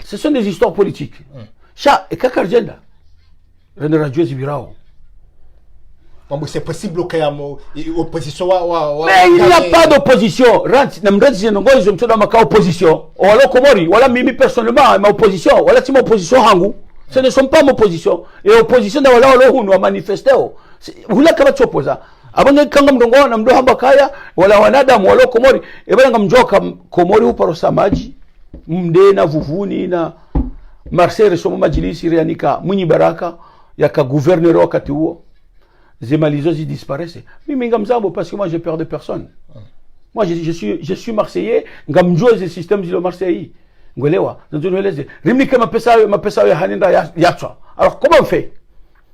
[SPEAKER 3] ce sont des histoires politiques. Cha et Kakarjenda, René Radio Zibirao.
[SPEAKER 1] C'est possible qu'il y ait une opposition.
[SPEAKER 3] Mais il n'y a pas d'opposition. Opposition. Voilà Komori, voilà Mimi personnellement, ma opposition. Voilà si ma opposition Hangou. Ce ne sont pas ma opposition. Et opposition, voilà, on a manifesté. Vous l'avez quand même opposé. Avant de kangam dongo na mdoha bakaya wala wanadamu wala Komori. Et bien ngamjoka Komori uparo samaji. Mde na vuvuni na Marseille somo majilisi rianika Mwinyi Baraka yaka gouverneur wakati huo. Zemalizo zi disparaissent. Mais ngamzabo parce que moi j'ai peur de personne. Moi je suis Marseillais, ngamjoe le système zilo Marseillais. Ngolewa, nzoneleze. Rimika mapesa ya haninda yatwa. Alors comment on fait?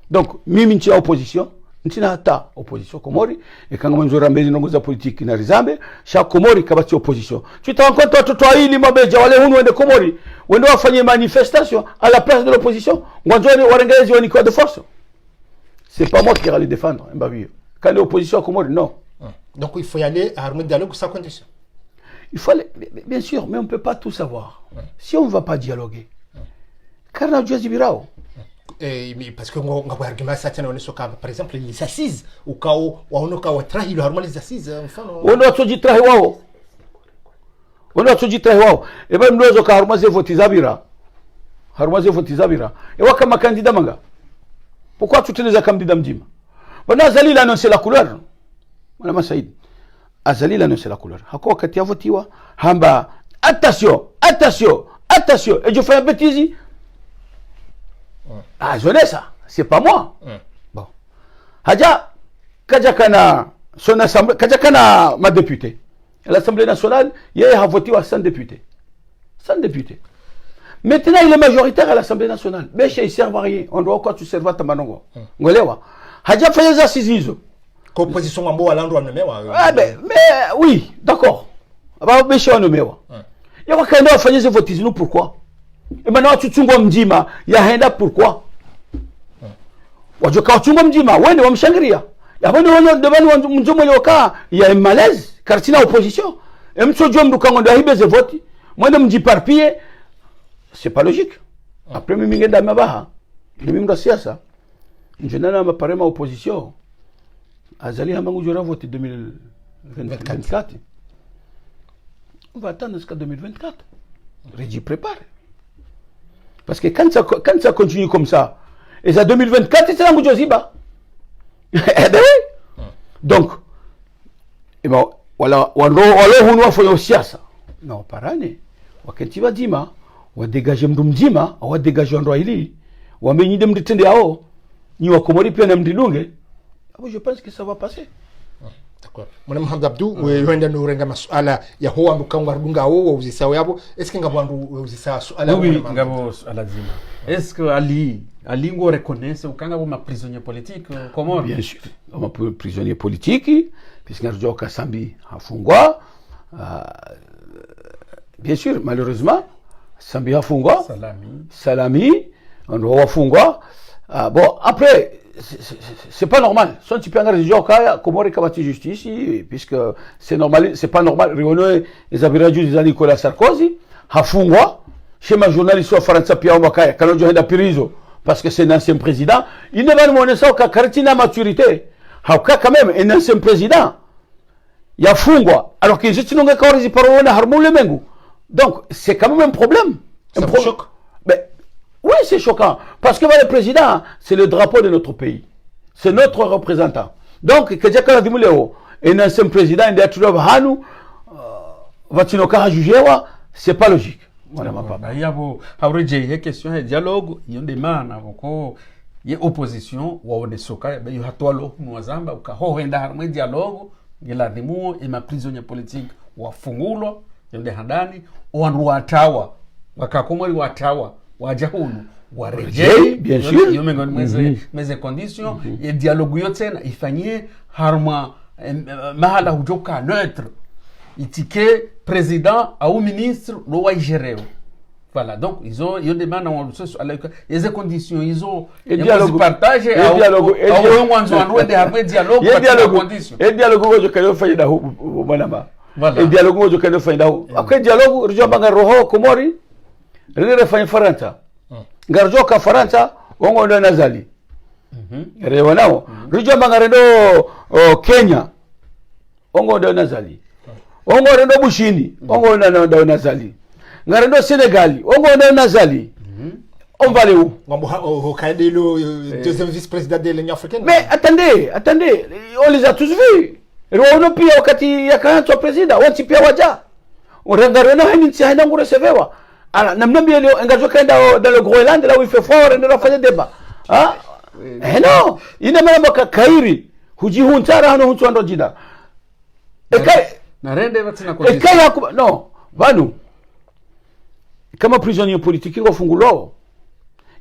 [SPEAKER 3] Donc mimi nchi opposition, nchi na hata opposition Komori et quand ngamzora mbezi ndongo za politique na Rizambe, sha Komori kabati opposition. Tu te rends compte watoto wawili mabeja wale hunu wende Komori, wende wafanye manifestation à la place de l'opposition, ngwanzoni warengezi wani code de force. C'est pas moi qui ira les défendre, quand l'opposition à Komori, non.
[SPEAKER 1] Donc il faut y aller à un dialogue sans condition.
[SPEAKER 3] Il faut aller, bien sûr, mais on ne peut pas tout savoir. Si on ne va pas dialoguer, Karna Djazibirao.
[SPEAKER 1] Parce que on a argument ça tient par exemple les assises au cas où on a trahi le harmonie les assises
[SPEAKER 3] on a tout dit trahi wao. On a tout dit trahi wao. Et ben nous au cas harmonie votizabira. Harmonie votizabira. Et wa kama candidat manga. Pourquoi tu te les as candidats mdima? Bon Azali a annoncé la couleur. Madame Saïd. Azali a annoncé la couleur. Hako wakati votiwa hamba attention, attention, attention. Et je fais un bêtise. Ah, je n'ai ça. C'est pas moi. Bon. Hadja Kajakana son assemblée, Kajakana ma députée. L'Assemblée nationale, il a voté à 100 députés. 100 députés. Maintenant, il est majoritaire à l'Assemblée nationale. Mais il ne sert à rien. On doit encore tu servir à Tamanongo. Ngolewa. Hadja fait les assises.
[SPEAKER 1] Composition en beau à l'endroit de
[SPEAKER 3] Ah, mais oui, d'accord. Mais je suis en numéro. Il y a quelqu'un qui a fait les votes. Nous, pourquoi? Et maintenant, tu te dis, il y a rien pourquoi? Tu me dis, il y a un malaise, car c'est une opposition. Et je me vote. Moi, je me dis par pied. C'est pas logique. Après, je me dis, je me dis, je n'ai pas ma opposition. Azali Hamangou, j'aurai voté 2024. On va attendre jusqu'à 2024. Régis prépare. Parce que quand ça continue comme ça, et ça 2024, c'est un Moudjoziba. Donc, voilà, on va faire aussi ça. Non, par année. Quand tu vas dire, on va dégager Mdumdima, on va dégager un royali, on va mener des mditende à eau, ni on va commander plein de mdilungue. Je pense que ça va passer.
[SPEAKER 1] D'accord. Mwana Mohamed Abdou, wenda nurenga masuala ya hoa mukangwa runga wo uzisawa yabo. Est-ce que ngabwandu uzisawa suala
[SPEAKER 2] oui, ngabo suala zima. Est-ce que Ali ngo reconnaît ukanga bo ma prisonnier politique comment?
[SPEAKER 3] Bien sûr. Ma prisonnier politique puisque ngarjo Kasambi afungwa. Bien sûr, malheureusement, Sambi afungwa. Salami, on doit afungwa. Bon, après c'est pas normal. Son tu peux regarder comment réclamer justice puisque c'est normal, c'est pas normal. Réunion les abiraju de Nicolas Sarkozy, hafungwa chez ma journaliste au France Pierre Makaya quand on a prison parce que c'est un ancien président, il ne va demander ça qu'à cartina maturité. Hauka quand même un ancien président. Il y a fungwa alors que je suis non encore ici par on a harmonie mengu. Donc c'est quand même un problème.
[SPEAKER 1] Un problème.
[SPEAKER 3] Oui, c'est choquant. Parce que le président, c'est le drapeau de notre pays. C'est notre représentant. Donc, un ancien président, c'est pas logique.
[SPEAKER 2] Il y a une question de dialogue, il y a des gens il y a opposition, il y a des soka, il y a toalo, Mouazamba, il y a un dialogue, il y a des mots, il y a prisonniers politiques, il y a fungulo, il y a des handani, il y a watawa, wakakomori watawa. Wajahunu warejei
[SPEAKER 3] bien sûr
[SPEAKER 2] yo mengoni mweze condition et dialogue yote ifanyie harma mahala hujoka neutre itike président au ministre lo waigéreo. Voilà, donc ils demandent les conditions, ils ont
[SPEAKER 3] et dialogue
[SPEAKER 2] partage et
[SPEAKER 3] dialogue
[SPEAKER 2] et
[SPEAKER 3] dialogue je kalo faida hu manama et dialogue je kalo faida hu après dialogue rjo banga roho komori rere fa faranta ngarjo ka faranta wongo ndo nazali rewa nao rjo banga rendo Kenya wongo ndo nazali wongo rendo Bushini wongo ndo nazali ngarendo Sénégal ongo ndo nazali on va aller où?
[SPEAKER 1] Deuxième vice-président de l'Union africaine.
[SPEAKER 3] Mais attendez, on les a tous vus. On pia wakati ya kanto président, on pia waja. On regarde na hani nti haina ngure sevewa. Ala namnambia leo engajo kaenda dans le Groenland là où il fait fort et on va faire débat. Ah? Eh non, ina mama kairi. Huji huntara hano huntu ando jida.
[SPEAKER 2] Na rende vatina
[SPEAKER 3] kwa. Ekaya non, vanu. Comme prisonnier politique,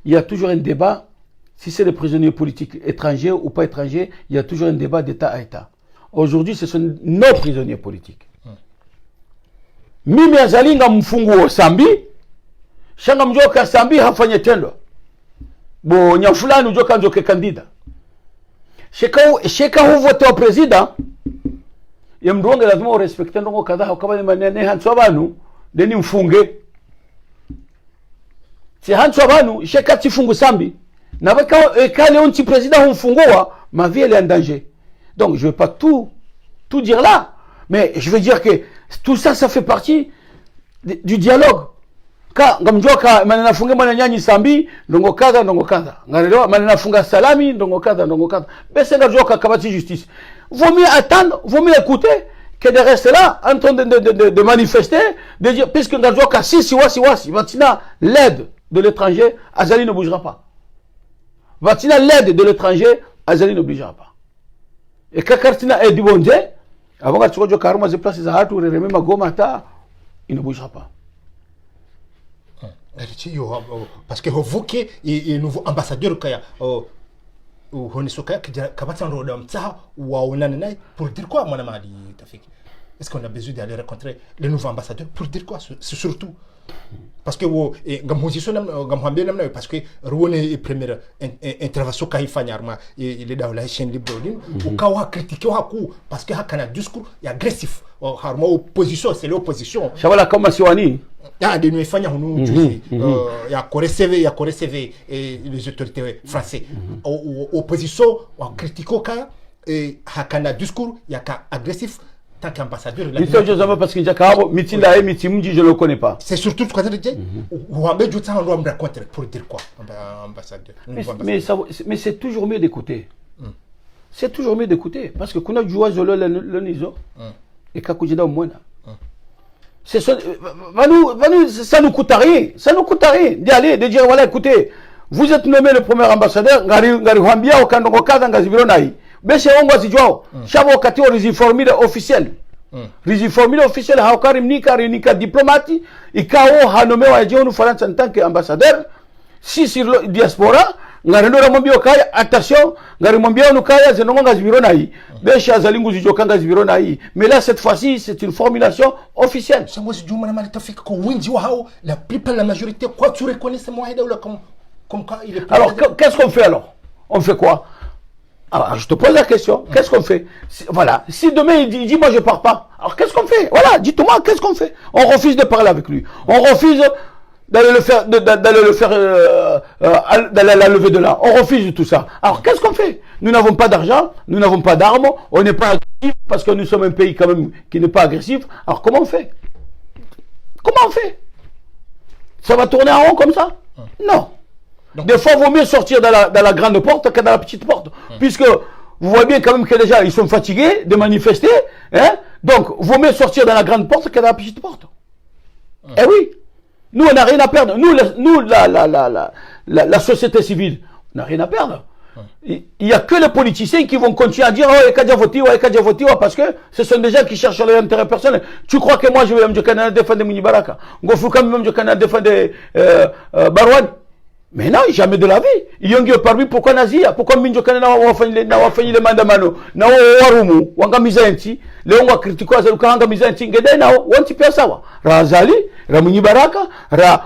[SPEAKER 3] il y a toujours un débat. Si c'est des prisonniers politiques étrangers ou pas étrangers, il y a toujours un débat d'État à État. Aujourd'hui, ce sont nos prisonniers politiques. Mimi azalinga mfungu wa Sambi, shanga mjoka Sambi hafanye tendo. Bo nyafulani ujoka njoke kandida. Sheka huvote wa president, ya mduonge lazima urespekte ndongo kadhaa kama ni manene hanso banu, deni mfunge. Si hanso banu sheka tifungu Sambi. Na quand le petit président mfungua, ma vie elle est en danger. Donc je ne veux pas tout dire là, mais je veux dire que tout ça, ça fait partie du dialogue. Quand ngamjoka manana funga mananyani Sambi, ndongo kadha. Ngarelewa manana funga Salami, ndongo kadha. Bese ngamjoka kabati justice. Vaut mieux attendre, vaut mieux écouter que de rester là en train de manifester, de dire puisque ngamjoka si wasi, maintenant l'aide de l'étranger, Azali ne bougera pas. Vatina l'aide de l'étranger, Azali n'obligera pas. Et quand Kartina est du bon Dieu, avant que tu aies place à Hatou, il ne bougera pas.
[SPEAKER 1] Parce que vous qui est nouveau ambassadeur Kaya, pour dire quoi, mon ami Tafik? Est-ce qu'on a besoin d'aller rencontrer le nouveau ambassadeur pour dire quoi? C'est surtout. Parce que parce que Rouen est première intervention qu'il fait il est dans la chaîne libre ou quand on critique parce que hakana discours est agressif harma opposition c'est l'opposition
[SPEAKER 3] shabala kama siwani
[SPEAKER 1] de nous fanya hunu ya koresevé et les autorités français opposition on critique ka et hakana discours ya ka agressif. Tant qu'ambassadeur,
[SPEAKER 3] parce que je le connais pas.
[SPEAKER 1] C'est surtout ce qu'on a dit. On me rencontrer pour dire quoi, ambassadeur.
[SPEAKER 3] Mais c'est toujours mieux d'écouter. C'est toujours mieux d'écouter parce que quand on joue le niso et quand on joue au moins, ça nous coûte rien. Ça nous coûte rien d'y aller, de dire voilà, écoutez, vous êtes nommé le premier ambassadeur. Ngari Hambia au Kandongo Kaza Ngazibironai. Beshe ongo zijwao shabo wakati wa riziformile officiel riziformile officiel haukari nika diplomati ikao hanomewa ya jionu Faransa en tant qu'ambassadeur si sur le diaspora ngarendo la mwambio kaya attention ngari mwambio nukaya zenongo ngazibirona hii beshe azalingu zijokanga zibirona hii mais là cette fois-ci c'est une formulation officielle
[SPEAKER 1] ça moi je na mali tafika ko winji wa hao la plupart la majorité quoi tu reconnais c'est moi ou comme quand il est
[SPEAKER 3] alors qu'est-ce qu'on fait alors on fait quoi? Alors, je te pose la question, qu'est-ce qu'on fait? Voilà, si demain il dit moi je pars pas, alors qu'est-ce qu'on fait? Voilà, dites-moi, qu'est-ce qu'on fait? On refuse de parler avec lui, on refuse d'aller la lever de là, on refuse tout ça. Alors qu'est-ce qu'on fait? Nous n'avons pas d'argent, nous n'avons pas d'armes, on n'est pas agressif parce que nous sommes un pays quand même qui n'est pas agressif. Alors comment on fait? Comment on fait? Ça va tourner en rond comme ça? Non. Donc, des fois, il vaut mieux sortir dans la grande porte que dans la petite porte. Puisque vous voyez bien quand même que déjà, ils sont fatigués de manifester. Hein? Donc, il vaut mieux sortir dans la grande porte que dans la petite porte. Eh oui. Nous, on n'a rien à perdre. Nous, la société civile, on n'a rien à perdre. Il n'y a que les politiciens qui vont continuer à dire « Oh, Ekadjavoti, parce que ce sont des gens qui cherchent leur intérêt personnel. Tu crois que moi, je vais me défendre Mouni Baraka? Ngofou, quand même, je vais défendre Barwan. Mais non, jamais de la vie. Yongi parmi pourquoi nazia? Pourquoi minjokana na wafanyile maandamano? Na warumu, wangamiza nchi. Leo wa kritiko azalu kahangamiza nchi. Ngedai nao, wanti pia sawa. Razali, Ramunyi Baraka,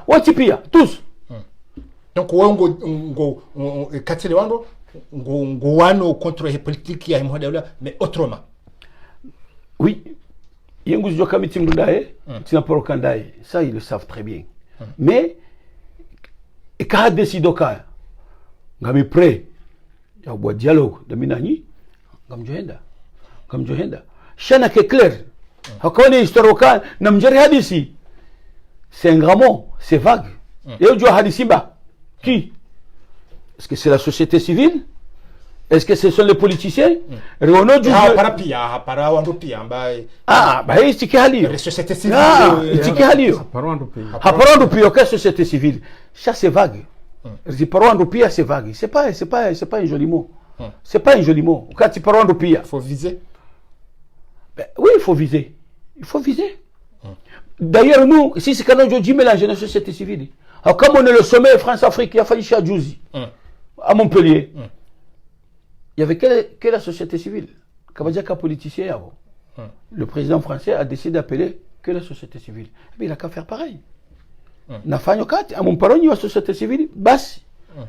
[SPEAKER 3] wanti pia. Tous.
[SPEAKER 1] Donc, katile wando, wano contre les politiques ya imhodaula, mais autrement.
[SPEAKER 3] Oui. Yengu zijoka mitimgundae, tinaporokandae. Ça, ils le savent très bien. Mais, et quand décide ka ngami prêt ya bois dialogue de minani ngamjohenda shana que clair hakoni histoire ka namjeri hadisi c'est un grand mot, c'est vague. Et où hadisi ba qui? Est-ce que c'est la société civile? Est-ce que ce sont les politiciens?
[SPEAKER 1] La société civile.
[SPEAKER 3] Société civile. Ça, c'est vague. C'est vague. C'est pas un joli mot. C'est pas un joli mot. Quand tu parles de pire,
[SPEAKER 1] il faut viser.
[SPEAKER 3] Oui, il faut viser. Il faut viser. D'ailleurs, nous, si c'est quand on dit mélanger la société civile, alors, comme on est le sommet France-Afrique, il a fallu chez Adjouzi, à Montpellier. Il y avait que la société civile. Kabadjaka politicien. Le président français a décidé d'appeler que la société civile. Mais il n'a qu'à faire pareil. Na fanyokat, à mon parole, il y a la société civile, basse.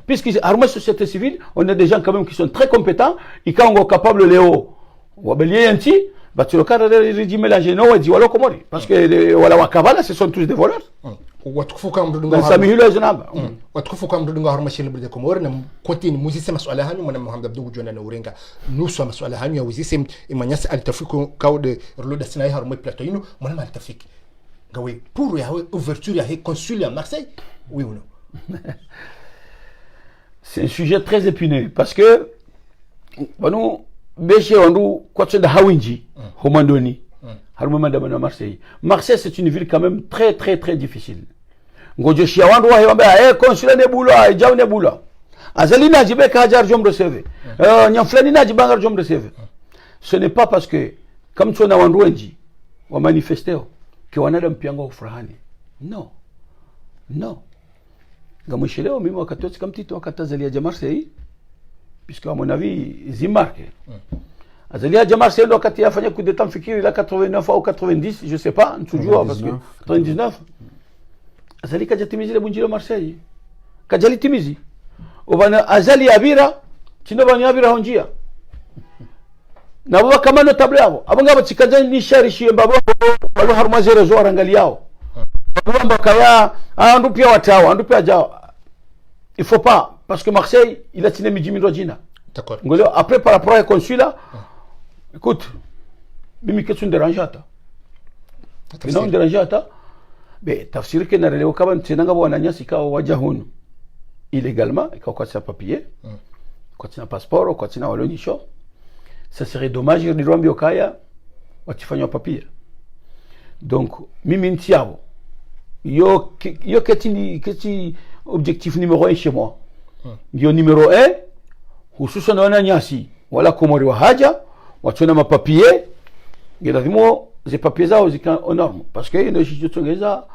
[SPEAKER 3] Puisque la société civile, on a des gens quand même qui sont très compétents, et quand on est capable de léo, ou à bélier un petit, bah tu le cadre de régime la géno et dit voilà comment. Parce que voilà wakabala, ce sont tous des voleurs.
[SPEAKER 1] watukufu kwa mdudu ngahar mashine bude komor na kontini muzise masuala hanyu mwana Muhammad Abdou Jona na urenga nusu masuala hanyu ya uzise imanyasi alitafiku kaude roda sinai har mo plateau ino mwana altafiki gawe pour ya ouverture ya consul à Marseille oui ou non?
[SPEAKER 3] C'est un sujet très épineux parce que nous béché ondu kwatso da hawinji homandoni har mo mandamana Marseille. Marseille c'est une ville quand même très très très difficile. Ngojo shia wandu wa hewamba consul ne bula jaw ne bula azali na jibe ka jar jom receve nyaflani na jibangar jom receve. Ce n'est pas parce que comme tu na wandu wenji wa manifesteo que wanada mpiango furahani. Non. Non. Gamushileo mimi wakati kama mtito wakatazalia ja Marseille puisque à mon avis zimarque. Azalia ja Marseille wakati yafanya coup d'état mfikiri la 89 ou 90, je sais pas, toujours parce que 99 azali kajatimizi le bunjilo Marseille kajali timizi obana azali abira chino bani abira honjia na baba kama notable yabo abanga batikaja ni shari shiemba babo haruma zero zo rangali yao baba kaya andu pia watao andu pia jao il faut pas parce que Marseille il a tine mijimi rojina
[SPEAKER 1] d'accord
[SPEAKER 3] ngolo après par rapport à consulat écoute mimi question dérangeata non dérangeata. Mais tafsiri ke narelewa kama tsenanga bwana nyasi kao waja hunu illégalement kwa sa papier kwa tina passeport kwa tina walonyisho ça serait dommage de rwambi okaya watifanywa papier. Donc mimi ntiabo yo keti objectif numéro 1 chez moi. Ndio numéro 1 hususan wana nyasi wala komori wa haja watuna mapapier ngedavimo ze papiers zao zika enorme parce que ino chichotongeza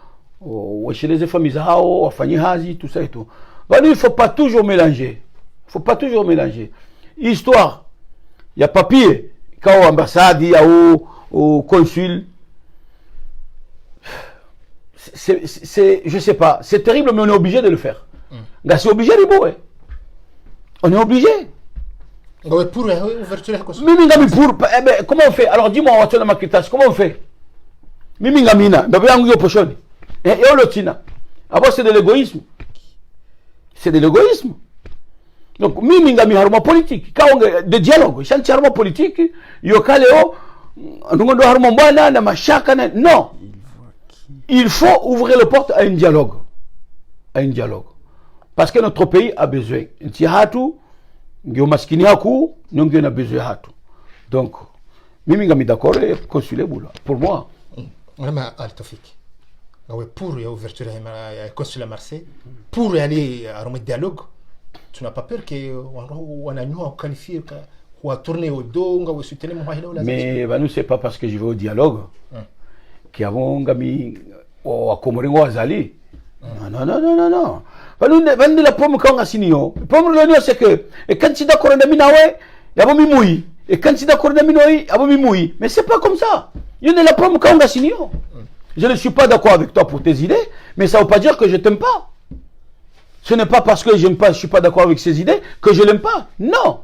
[SPEAKER 3] chez les familles zao wafanyi hazi tout ça et tout. Il faut pas toujours mélanger. Il faut pas toujours mélanger. Histoire, il y a papier quand ambassade ou consul. C'est je sais pas, c'est terrible mais on est obligé de le faire. C'est obligé de beau. On est obligé.
[SPEAKER 1] Pour ouverture
[SPEAKER 3] comment on fait? Alors dis-moi, comment on fait? Mimi ngamina, ndabeyangu yo poshoni. Et olotina. Après c'est de l'égoïsme. C'est de l'égoïsme. Donc mimi ngami haruma politique. Quand on de dialogue, chanti haruma politique, yo kaleo ndongo haruma mbwana na mashaka na non. Il faut ouvrir les portes à un dialogue. À un dialogue. Parce que notre pays a besoin. Nti hatu ngio maskini haku nyonge na besoin hatu. Donc mimi ngami d'accord consuler boula pour moi.
[SPEAKER 1] Vraiment Altafik. Pour l'ouverture à consul à Marseille, pour aller à un dialogue, tu n'as pas peur qu'on a nous qualifié ou à tourner au dos ou soutenir mon.
[SPEAKER 3] Mais nous c'est pas parce que je vais au dialogue qui avons gami au Comoringo Azali. Non. Vanu la problème quand on a signé. Le problème c'est que et quand tu d'accord avec Minawe, il y a pas mimoui. Et quand tu d'accord avec Minawe, il y a pas mimoui. Mais c'est pas comme ça. Il y a la problème quand on a signé. Je ne suis pas d'accord avec toi pour tes idées, mais ça ne veut pas dire que je t'aime pas. Ce n'est pas parce que je ne suis pas d'accord avec ces idées que je l'aime pas. Non.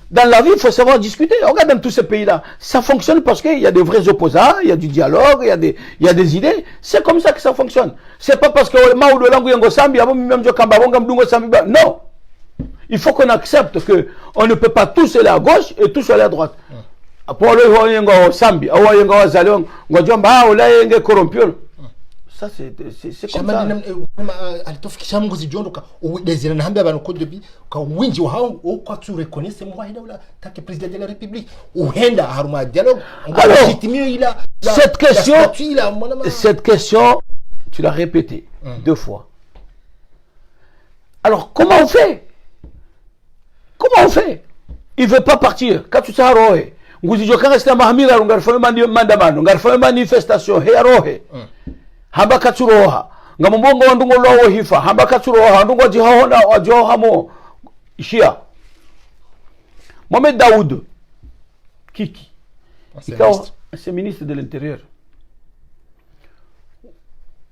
[SPEAKER 3] Dans la vie, il faut savoir discuter. Regarde dans tous ces pays-là, ça fonctionne parce qu'il y a des vrais opposants, il y a du dialogue, il y a des idées. C'est comme ça que ça fonctionne. C'est pas parce que non. Il faut qu'on accepte que on ne peut pas tous aller à gauche et tous aller à droite. Ça, c'est comme ça.
[SPEAKER 1] alitofikisha mungu zijondoka uwezera na hambe abantu ko debi ka winji wa hao kwa tu reconnaître moi ila ula take président de la république uhenda haruma dialogue
[SPEAKER 3] cette question tu l'as répétée 2 fois. Alors comment on fait? Il veut pas partir quand tu sarohe nguzijo kanga sita mahamira ngarfame mandamano ngarfame manifestation he arohe hamba katsuroha ngamumbongo wandungo lowo hifa hamba katsuroha ndungo jihona wajohamo ishia Mohamed Daoud Kiki c'est ministre de l'intérieur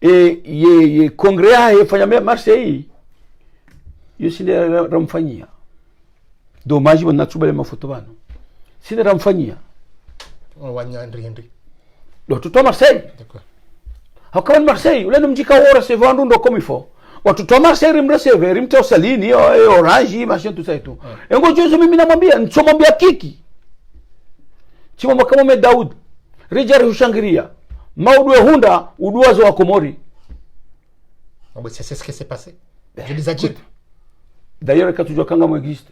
[SPEAKER 3] et ye congrès e fanya Marseille yosinde ramfanyia dommage wanatubale mafoto bano sine ramfanyia
[SPEAKER 1] wanya ndri
[SPEAKER 3] watoto wa Marseille. D'accord. Hakawa Marseille ule mjika wora se vandu ndo comme il faut. Watoto wa Marseille rimreceve rimteo salini orange machin tout ça et tout. Ngo jozo mimi namwambia nchomwambia Kiki. Chimomba kama Mohamed Daoud. Rijari hushangiria. Maudwe hunda uduazo wa Komori.
[SPEAKER 1] C'est ce qui s'est passé. Je les adjecte.
[SPEAKER 3] D'ailleurs quand tu kanga mo existe.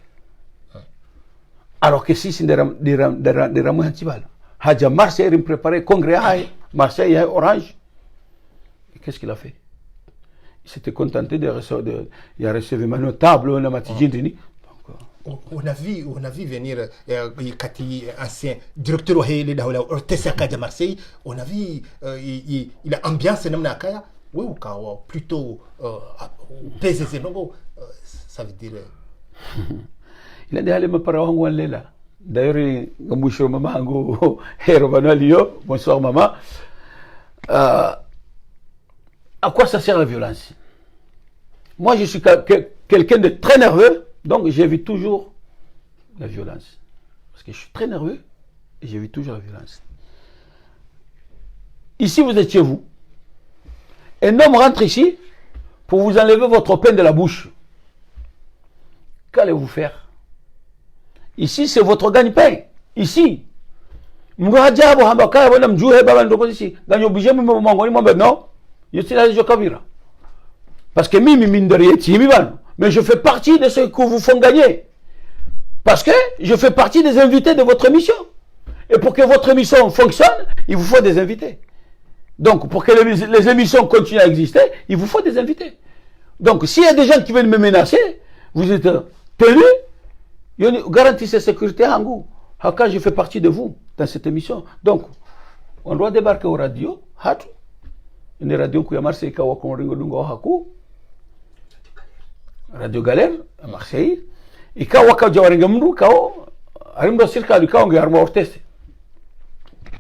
[SPEAKER 3] Alors que si c'est des ramu hantibala. Haja Marseille rim préparer congrès à Marseille orange. Qu'est-ce qu'il a fait? Il s'était contenté de recevoir notable on a matijindini.
[SPEAKER 1] On a vu venir Kati ancien directeur au Hele da Ortesa Kaja Marseille, on a vu il a ambiance namna kaya oui ou plutôt PZZ non ça veut dire
[SPEAKER 3] il a d'aller me parler en lela. D'ailleurs ngambusho mama ngo hero banalio bonsoir maman. À quoi ça sert la violence? Moi, je suis quelqu'un de très nerveux, donc j'évite toujours la violence. Parce que je suis très nerveux et j'évite toujours la violence. Ici, vous êtes chez vous. Un homme rentre ici pour vous enlever votre pain de la bouche. Qu'allez-vous faire? Ici, c'est votre gagne-pain. Ici. Non. Parce que mais je fais partie de ceux que vous font gagner. Parce que je fais partie des invités de votre émission. Et pour que votre émission fonctionne, il vous faut des invités. Donc, pour que les émissions continuent à exister, il vous faut des invités. Donc, s'il y a des gens qui viennent me menacer, vous êtes tenus, garantissez sécurité à Angou. Quand je fais partie de vous dans cette émission. Donc, on doit débarquer aux radios. Une radio qui est à Marseille, Radio Galère à Marseille. Et quand on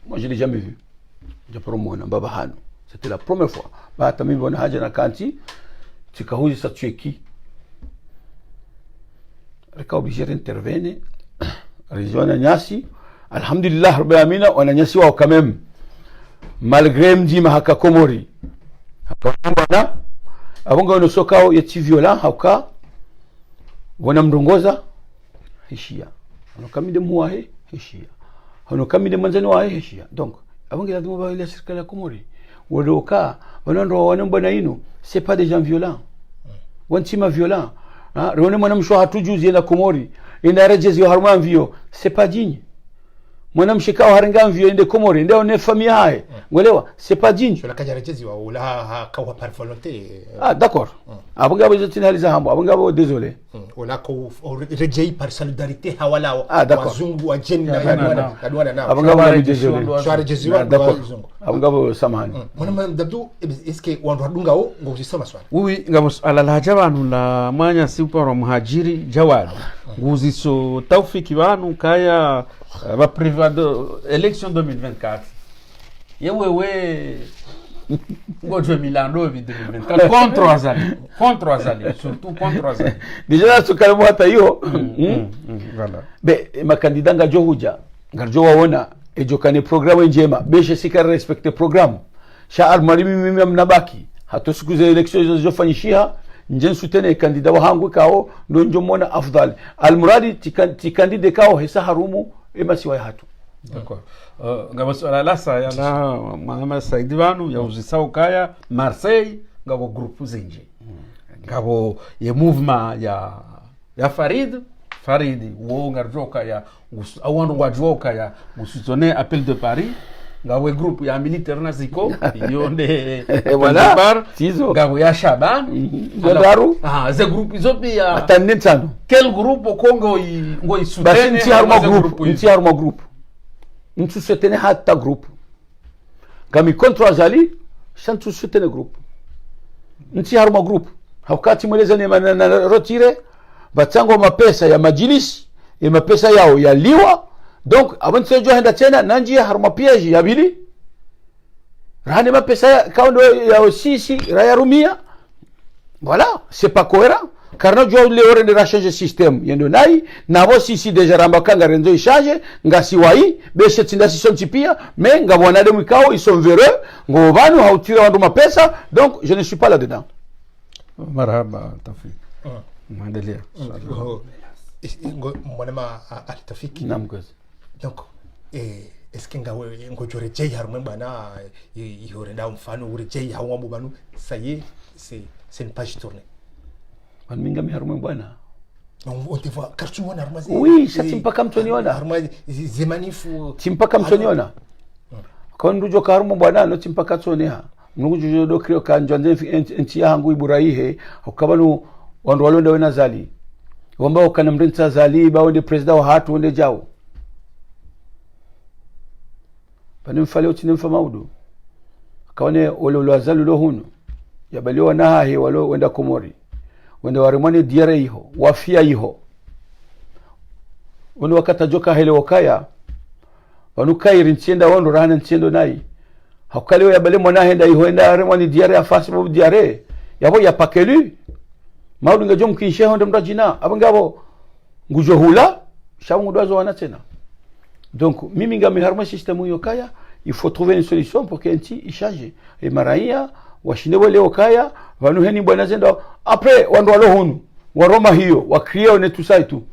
[SPEAKER 3] moi, je ne l'ai jamais vu. C'était la première fois. Reka obligé d'intervenir. Région Nyasi. Alhamdulillah, on a Nyasi quand même. Malgré Mdima Haka Komori. Haka abonga unosokao yeti violent hauka wana mrongoza heshia anokamide muwahe heshia anokamide manzani wahe heshia donc abonga lazima ba ile serikali ya Komori wodoka wanando wanambona ino c'est pas des gens violents wantima violent rone mwana msho hatujuzi na Komori ina rejezi haruma mvio c'est pas digne mwana mshikao haringa mvio ende Komori ndio ne famille hae ngelewa c'est pas digne
[SPEAKER 1] sur la kajarejezi wa ula ka wa par volonté
[SPEAKER 3] d'accord abangabo zotinaliza hambo abangabo désolé
[SPEAKER 1] ula ko rejei par solidarité hawala
[SPEAKER 3] wazungu
[SPEAKER 1] wa jeni na adwana nao
[SPEAKER 3] abangabo désolé
[SPEAKER 1] sur rejezi wa
[SPEAKER 3] wazungu abangabo samahani
[SPEAKER 1] mwana mdabdu est-ce que wandu adunga o ngozisoma swali
[SPEAKER 2] oui ngabo ala la jabanu la mwanya siporo muhajiri jawad nguziso taufiki banu kaya va privado élection 2024 yewewe ngojo Milano 2024 contre Azali surtout contre Azali
[SPEAKER 3] déjà ce calme hata hiyo
[SPEAKER 2] voilà
[SPEAKER 3] be makandida ngajo huja ngajo waona ejokane programu njema beshe sika respecte programu sha almari mimi mnabaki hato siku za election zofanyishia njen sutene kandida wahangu kao ndo njomona afdal almuradi tikandide kao hesa harumu emasiwa hatu
[SPEAKER 2] d'accord ngabo swala la sa yana mama Saidi banu ya uzisao kaya Marseille ngabo groupe zinje ngabo ye mouvement ya Faridi wo ngarjoka ya awandu wajoka ya usitone appel de Paris ngabo groupe ya militaire naziko yonde
[SPEAKER 3] voilà tizo
[SPEAKER 2] ngabo ya Shaban
[SPEAKER 3] Daru
[SPEAKER 2] ze groupe izopi ya
[SPEAKER 3] atandensano
[SPEAKER 2] quel groupe Congo ngoi
[SPEAKER 3] soutene nti harma groupe ntu soutene hatta groupe kami contre Azali shantu soutene groupe nti harma groupe hakati mweleza ni na rotire batango mapesa ya majilisi ya mapesa yao ya liwa donc avant sejo henda tena nanji harma piège ya bili rane mapesa kaundo ya sisi raya rumia voilà c'est pas cohérent karna jo le ore de changer système yendo nai na vo sisi deja ramba kanga renzo change ngasi wai be shetinda système tipia mais ngabona de mikao ils sont véreux ngobanu hautira wandu mapesa donc je ne suis pas là dedans
[SPEAKER 2] marhaba tafik maendelea
[SPEAKER 1] mwanama alitafiki
[SPEAKER 3] namgozi
[SPEAKER 1] donc est-ce que ngojore jei harumwe bana ihore nda mfano ure jei hawa banu ça y est c'est une page tournée
[SPEAKER 3] minga miharumwe bwana
[SPEAKER 1] on te voit car tu vois harumwe
[SPEAKER 3] oui ça timpaka mtoniona
[SPEAKER 1] harumwe zemanifu
[SPEAKER 3] timpaka mtoniona kwa ndujo karumwe bwana no timpaka tsoneha mnujo do krio kanjwanze enti yangu iburaihe ukabanu wandu walonda wena zali wamba ukana mrenta zali ba wende president wa hatu wende jao pani mfale utine mfamaudu akaone ololo azali lo hunu yabaliwa na hahe walo wenda Komori wende warimani diare iho wafia iho wende wakata joka hele wakaya wanukai rintienda wando rahana ntiendo nai hakaliwa yabali mwana henda iho enda warimani diare afasi mabu diare yabo ya pakelu maudu nga jom kinshe honde mrajina abangabo ngujo hula shabu ngudozo wana tena donc mimi nga miharma système yokaya il faut trouver une solution pour qu'enti change et maraia washinde wale okaya wanu heni bwana zenda après wandu walo hunu waroma hiyo wa créer on est tout ça et tout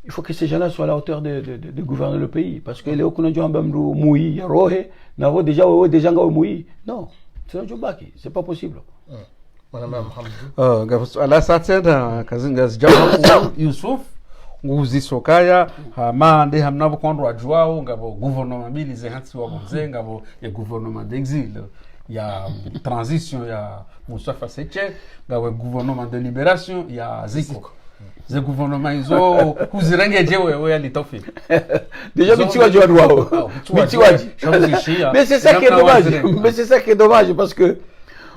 [SPEAKER 3] il faut que ces gens-là soient à la hauteur de gouverner le pays parce que les okuna jamba mru mui ya rohe na vo déjà nga mui non c'est un baki c'est pas possible
[SPEAKER 2] ngabo ala satena kazinga zijawa Yusuf nguzi sokaya hamande hamnavo kondo ajwao ngabo gouvernement mbili zehansi wa bonze ngabo ya gouvernement d'exil ya transition ya Moustapha Seche ngabo gouvernement de libération ya Ziko ze gouvernement izo kuzirengeje wewe alitofi
[SPEAKER 3] déjà mitiwaji wao mitiwaji mais c'est ça qui est dommage mais c'est ça qui est dommage parce que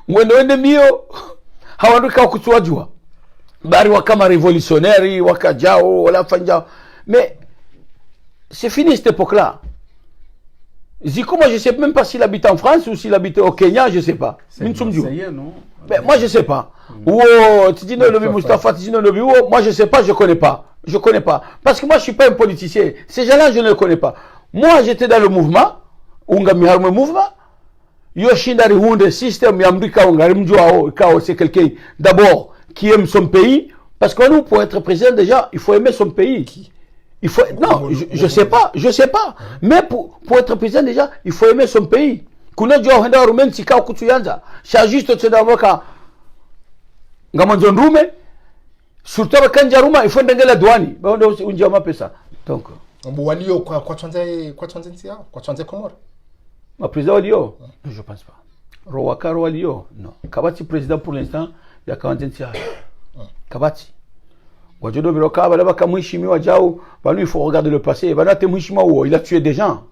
[SPEAKER 3] mwende mio hawanduka kutuwajua bari wakama révolutionnaire wakajao wala fanja mais c'est fini cette époque là Ziko moi je sais même pas s'il habite en France ou s'il habite au Kenya je sais pas mais moi je sais pas ou Tidino Lobi Moustapha Tidino Lobi moi je sais pas je connais pas parce que moi je suis pas un politicien ces gens là je ne les connais pas moi j'étais dans le mouvement unga miharme mouvement Yoshindari hunde système yamrika unga rimjwao kao c'est quelqu'un d'abord qui aime son pays, parce que nous, pour être président, déjà, il faut aimer son pays. Il faut, non, je sais pas, mais pour être président, déjà, il faut aimer son pays. Kuna jua henda rumen tika kutuyanza, juste tsenda mwaka ngamanzo nrume, surtout bakanja ruma, il faut ndengela douani, ba ndo unja mapesa. Donc
[SPEAKER 1] walio kwa twanze nsia kwa twanze Komoro
[SPEAKER 3] Ma président walio je pense pas Rowaka walio non Kabati président pour l'instant ya kawanzensia Kabati wajodo biroka bala bakamheshimiwa jao banu il faut regarder le passé bana te mheshimiwa huo il a tué des gens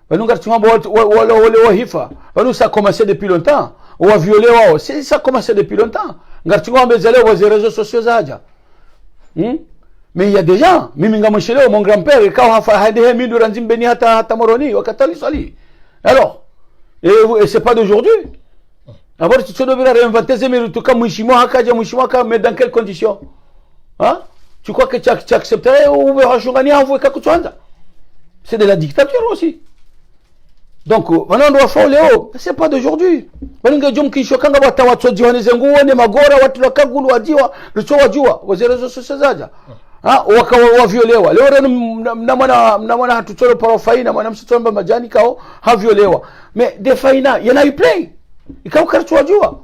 [SPEAKER 3] banu ngartima wale hifa banu ça a commencé depuis longtemps ou a violé wao ça a commencé depuis longtemps ngartima mbezele aux réseaux sociaux zaja mais il y a des gens mimi ngamshelewa mon grand-père ikawa hafa hadi mindu ranzimbeni hata moroni wakatali swali alors et c'est pas d'aujourd'hui. D'abord, tu dois réinventer ces mérites comme Mouchimoa, mais dans quelles conditions? Hein? Tu crois que tu accepterais ou c'est de la dictature aussi. Donc, maintenant, on doit faire Léo. C'est pas d'aujourd'hui. Aux réseaux sociaux, ah, waviolewa leo mnamwana hatuchoro parofaina mwana msitomba majani kao haviolewa mais des faina il y en a eu plein ikao karchwa jua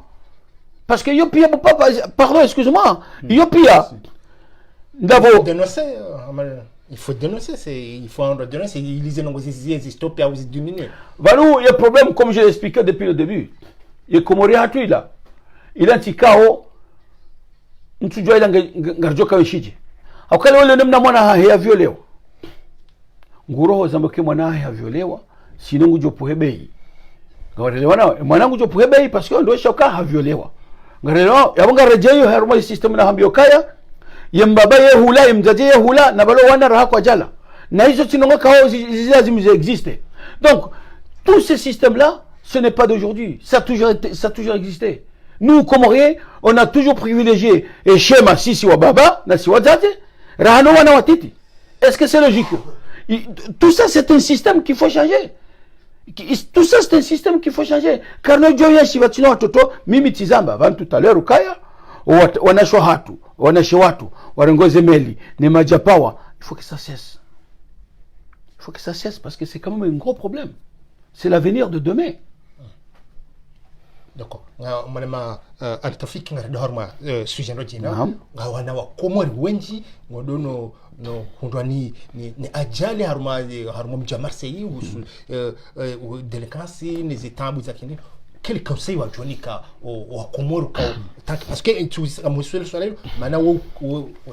[SPEAKER 3] parce que yo pia papa pardon excuse-moi yo pia ndavo
[SPEAKER 1] dénoncer il faut dénoncer il faut dénoncer ils ont stopper à vous diminuer
[SPEAKER 3] valou il y a problème comme je l'expliquais depuis le début il Komori hatu il antikao mtujua ila ngarjoka weshije akale wale namna mwana hayavyolewa nguroho zamboke mwana hayavyolewa sinungu jopuhebei ngawarelewana mwanangu jopuhebei parce que ndo shoka havyolewa ngarelewa yabonga rejeyo haruma system na hambio kaya yembaba yehula yemzaje yehula na balo wana raha kwa jala na hizo tinongo kao zizi existe donc tout ce système là ce n'est pas d'aujourd'hui ça a toujours existé. Nous Comoriens on a toujours privilégié et schéma sisi wa baba na si wazate rahano wana watiti. Est-ce que c'est logique? Tout ça c'est un système qu'il faut changer. Tout ça c'est un système qu'il faut changer. Car no joya shivatino watoto mimi tizamba vantu taleru kaya wanashwa hatu wanashe watu warengoze meli ni majapawa. Il faut que ça cesse. Il faut que ça cesse parce que c'est quand même un gros problème. C'est l'avenir de demain.
[SPEAKER 1] D'accord. Malama Altafiki ngaridorma sujet rojina ngawana wa Komori wenji ngodono no hundwani ni ajali haruma mja Marseille ou délinquance les états zakini quel conseil wa jonika wa Komori parce que tu amuswele swala mana wo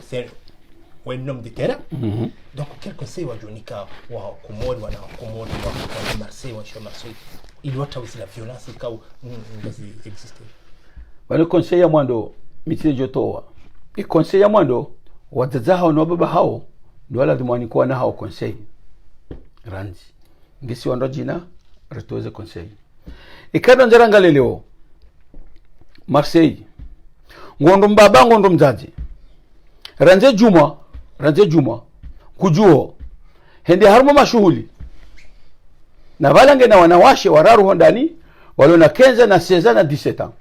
[SPEAKER 1] c'est un homme de terrain donc quel conseil wa jonika wa Komori wa Marseille wa Marseille il doit aussi la violence quand exister.
[SPEAKER 3] Le conseil ya mwando mitile jotoa. Le conseil ya mwando wataza hao no baba hao ndo wala dumani kwa na hao conseil. Ranzi. Ngisi wando jina retoze conseil. Ikado njaranga leo. Marseille. Ngondo mbaba ngondo mzazi. Ranze Juma kujuo. Hende harmo mashuhuli. Na balange na wanawashe wararu hondani walo na 15 na 16 na 17 ans.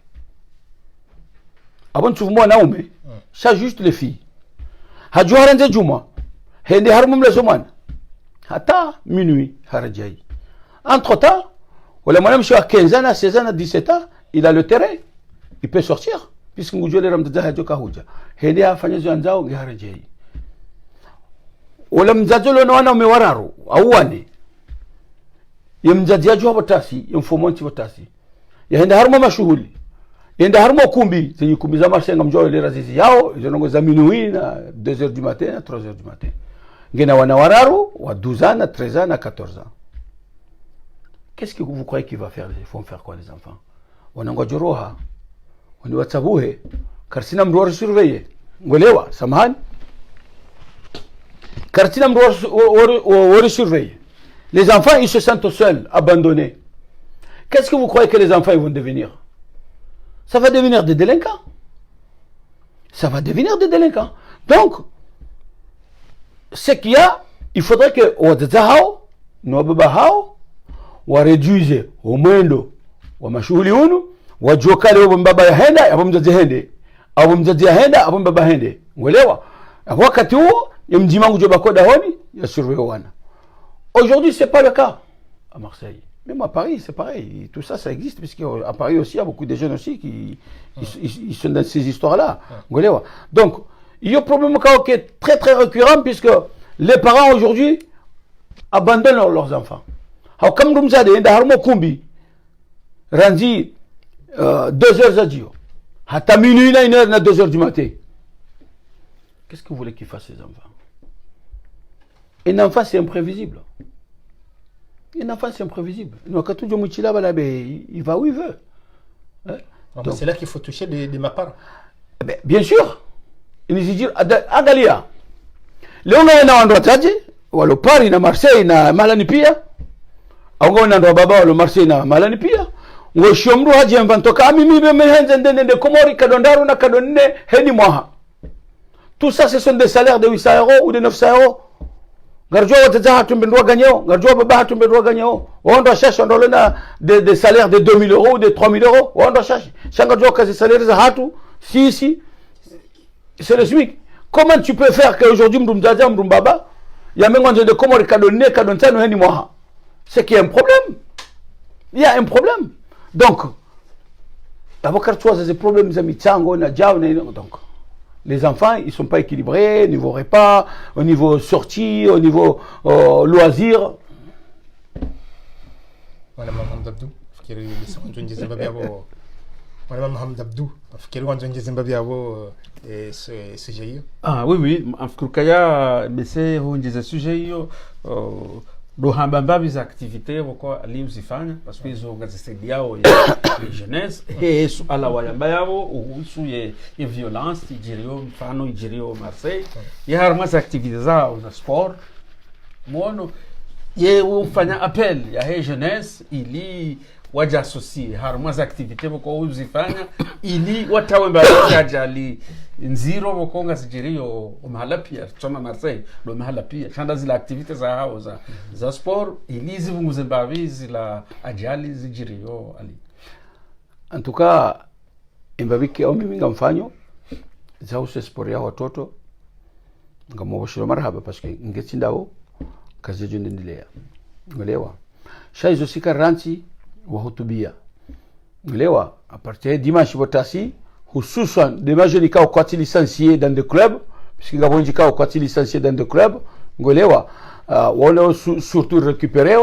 [SPEAKER 3] Abon tuvumwa naume ça juste les filles. Hajua haranze Juma hende harmu mlezo mwana hata minuit harajai. Entre temps wala mwanamshi wa 15 ans na 16 ans na 17 ans il a le terrain il peut sortir puisque ngujole ramdaza hajoka huja hende afanyazo anzao ngiharajai. Wala mzazolo na wana umewararu au wane yemjaji ajua batasi yemfomonti batasi yenda haruma mashuhuli yenda haruma kumbi zenye kumbi za Marseille ngamjua ile razizi yao zonongo za minuit na 2h du matin na 3h du matin ngena wana wararu wa 12 ans na 13 ans na 14 ans. Qu'est-ce que vous croyez qu'ils vont faire quoi les enfants? Wanango joroha wani watabuhe karsina mruwa surveiller ngolewa samahani karsina mruwa surveiller. Les enfants, ils se sentent seuls, abandonnés. Qu'est-ce que vous croyez que les enfants ils vont devenir? Ça va devenir des délinquants. Ça va devenir des délinquants. Donc, ce qu'il y a, il faudrait que Wadzahao, Nwababahao, wa réduise au mwendo wa mashuhuli unu, wa jokale wa mbaba ya henda, ya mzazi hende. Au mzazi ya henda, au mbaba hende. Mwelewa? Wakati huo, ya mjimangu jobakoda honi, ya surveille wana. Aujourd'hui, c'est pas le cas à Marseille. Même à Paris, c'est pareil. Tout ça, ça existe, parce qu'à Paris aussi, il y a beaucoup de jeunes aussi qui ils sont dans ces histoires-là. Donc, il y a un problème qui est très très récurrent, puisque les parents aujourd'hui abandonnent leurs enfants. Comme nous avons dit, harmo kumbi, randi 2h zadio, hata minuit, 1h, 2h du matin. Qu'est-ce que vous voulez qu'ils fassent ces enfants? Un enfant, c'est imprévisible. Un enfant, c'est imprévisible. Quand tu dis il va où il veut. Hein?
[SPEAKER 1] Donc, c'est là qu'il faut toucher les mappars.
[SPEAKER 3] Bien sûr. Il nous dit, Agalia, Léon a un endroit tadji, ou le Paris, na Marseille, na Malanipia, ou un endroit baba, le Marseille, na Malanipia, ou un chomru haji inventoka, mimi mehenzen de Komori, kadondaru na kadonne, heni moha. Tout ça, ce sont des salaires de 800 € ou de 900 €. Garjo wataza hatumbendwa ganyeo, garjo baba hatumbendwa ganyeo. On doit chercher des salaires de 2000 € ou de 3000 €. On doit chercher. Changarjo kazi salaires za hatu, si, c'est le SMIC. Comment tu peux faire qu'aujourd'hui Mdumzaza Mdumbaba, il y a même un de Komori kadonne kadonta no heni moha. C'est qu'il y a un problème. Il y a un problème. Donc, d'abord quand tu as des problèmes de michango na jao donc les enfants, ils ne sont pas équilibrés au niveau repas, au niveau sortie, au niveau loisir.
[SPEAKER 1] Madame Mohamed Abdou, fikiri lisonjonje Zimbabwe abo. Madame Mohamed Abdou, fikiri wanjonje Zimbabwe abo sujet hiyo.
[SPEAKER 2] Ah oui, mfukaya bese hunjeza sujet hiyo dohamba biza activité wako aliuzifanya parce que hizo ngazisaidia yao ya jeunesse et ala wayamba yao uhusu ye violence ijirio mfano ijirio Marseille ya harma activité zao na sport mono ye ufanya appel ya jeunesse ili waja associer harma activité wako uzifanya ili watawe mbali nziro bokonga sijirio mahala pia tuna Marseille do mahala pia chanda zile activities za hao za sport ilizi vunguze bavi zila ajali zijirio ali
[SPEAKER 3] en tout cas imbabiki au mimi ngamfanyo za use sport ya watoto ngamobashiro marhaba parce que ngetsindao kazi junde ndilea ngelewa shaizo sika ranti wa hutubia ngelewa a partir dimanche botasi hususan des majeurs qui ont licenciés dans des clubs puisque les gens qui ont licenciés dans des clubs ngolewa on surtout récupérer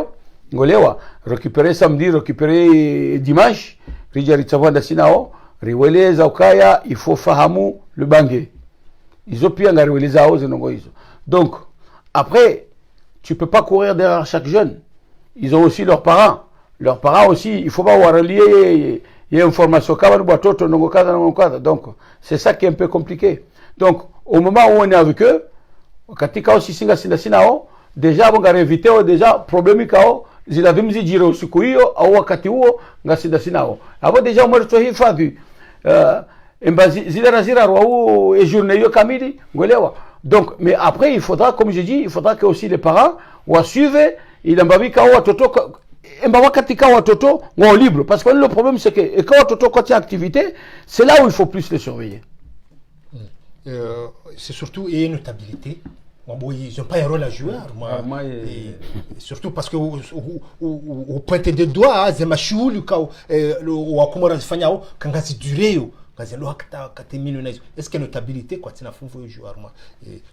[SPEAKER 3] samedi récupérer dimanche rijari tsavanda sinao riweleza ukaya il faut fahamu le bangé ils ont pia ngariweleza aux zinongo hizo donc après tu peux pas courir derrière chaque jeune ils ont aussi leurs parents aussi il faut pas avoir lié il y a une formation donc c'est ça qui est un peu compliqué. Donc au moment où on est avec eux, katika aussi singa sinao déjà on va éviter déjà problème kao zila vimzi jiro siku hiyo au wakati huo ngasinda sinao hapo déjà on mwa hifadhi embazi zile razira rwao et journée hiyo kamili ngolewa. Donc mais après il faudra comme je dis il faudra que aussi les parents wa suivre il ambabika watoto katika watoto ngao libre parce que le problème c'est que quand watoto côté activité c'est là où il faut plus les surveiller.
[SPEAKER 1] C'est surtout une notabilité. Ils n'ont pas un rôle à jouer. Surtout parce que au pointer des doigts c'est machoul ou akomora zifanyao kangazi dureo kazelo hakata katemino na est-ce que notabilité quoi tina funfo joueur moi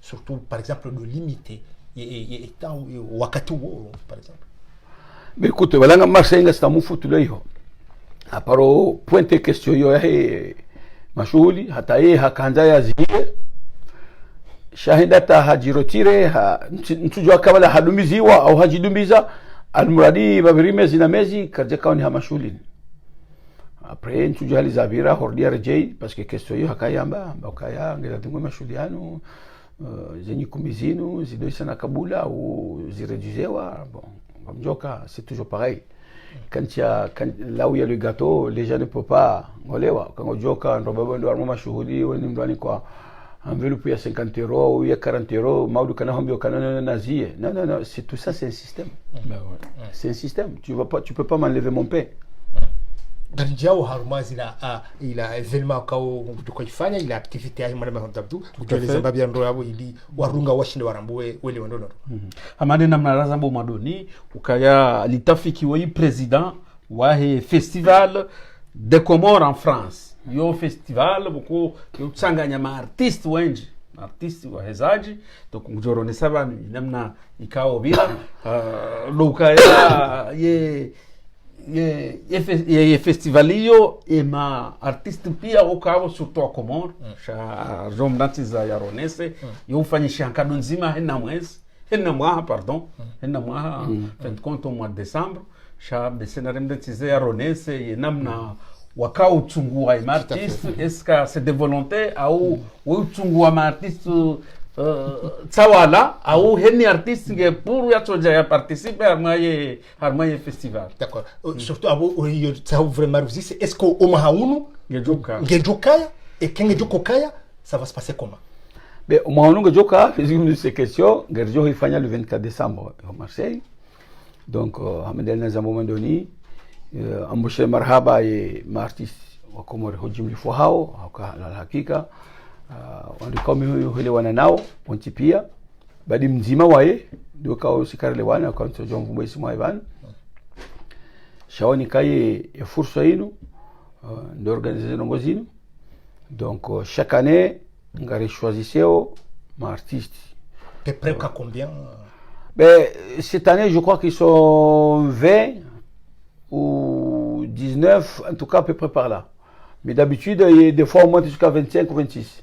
[SPEAKER 1] surtout par exemple de limiter et temps wakati par exemple.
[SPEAKER 3] Mais écoute, voilà, Marseille, c'est un foutu là, à part pointer question, yo, mashuhuli, hataye, hakanda ya ziye, shahidata hajirotire, ntujua kabala hadumiziwa au hajidumiza, almuradi babirime zinamezi, karjeka wani hamashuli. Après, ntujua halizabira, hordia rejei, parce que question yo hakayamba, bakaya, ngela tingu mashuliano, zenyi kumizinu, zidoisa na kabula, ou zireduzewa, bon. C'est toujours pareil. Là où il y a le gâteau, les gens ne peuvent pas. Quand on joue, quand on doit enveloppe à 50 € ou il y a 40 €, non, c'est tout ça, c'est un système. C'est un système. Tu peux pas m'enlever mon pain.
[SPEAKER 1] Garijao harumazi ila evenement kao tukoifanya ila activity ya Madame Abdou kujole Zimbabwe ndo yabo ili warunga washinde warambue wele wandono
[SPEAKER 2] amade namna razambo madoni ukaya litafiki wa president wa festival de Comores en France yo festival boko yo tsanganya ma artiste wengi artisti wahezaji donc ngujoronesa vanhu namna ikao vila lokaya ye festival hiyo ema artiste pia ukao surtout a Comore sha romdantiza ya ronese yofanyisha nkado nzima hena mwaha pardon hena mwaha fin compte au mois de décembre sha besenaremdantiza ya ronese ye namna wakao uchungua ma artiste est-ce que c'est de volonté au uchungua ma artiste tsawala au heni artiste nge pour ya toja ya participer harmaye festival
[SPEAKER 1] d'accord surtout abo yo tsawu vraiment réussi est-ce que au mahaunu ngejokaya et quand ngejokokaya ça va se passer comment
[SPEAKER 3] mais au mahaunu ngejoka fizim ces questions ngerjo ifanya le 24 décembre à Marseille donc hamdel na moment donné embauché marhaba ye ma artiste wa Comore hujimlifu hao la hakika wandikaumihuelewana nao ponti pia badi mzima waye ndio kao sikarelewana kwa mtojo mvumbuisi mwaibana shaoni kaye ya fursa inu ndio organiser nongozinu donc chaque année ngari choisisseo ma artiste
[SPEAKER 1] peu près qu'à combien
[SPEAKER 3] ben cette année je crois qu'ils sont 20 ou 19 en tout cas à peu près par là mais d'habitude des fois on monte jusqu'à 25 ou 26.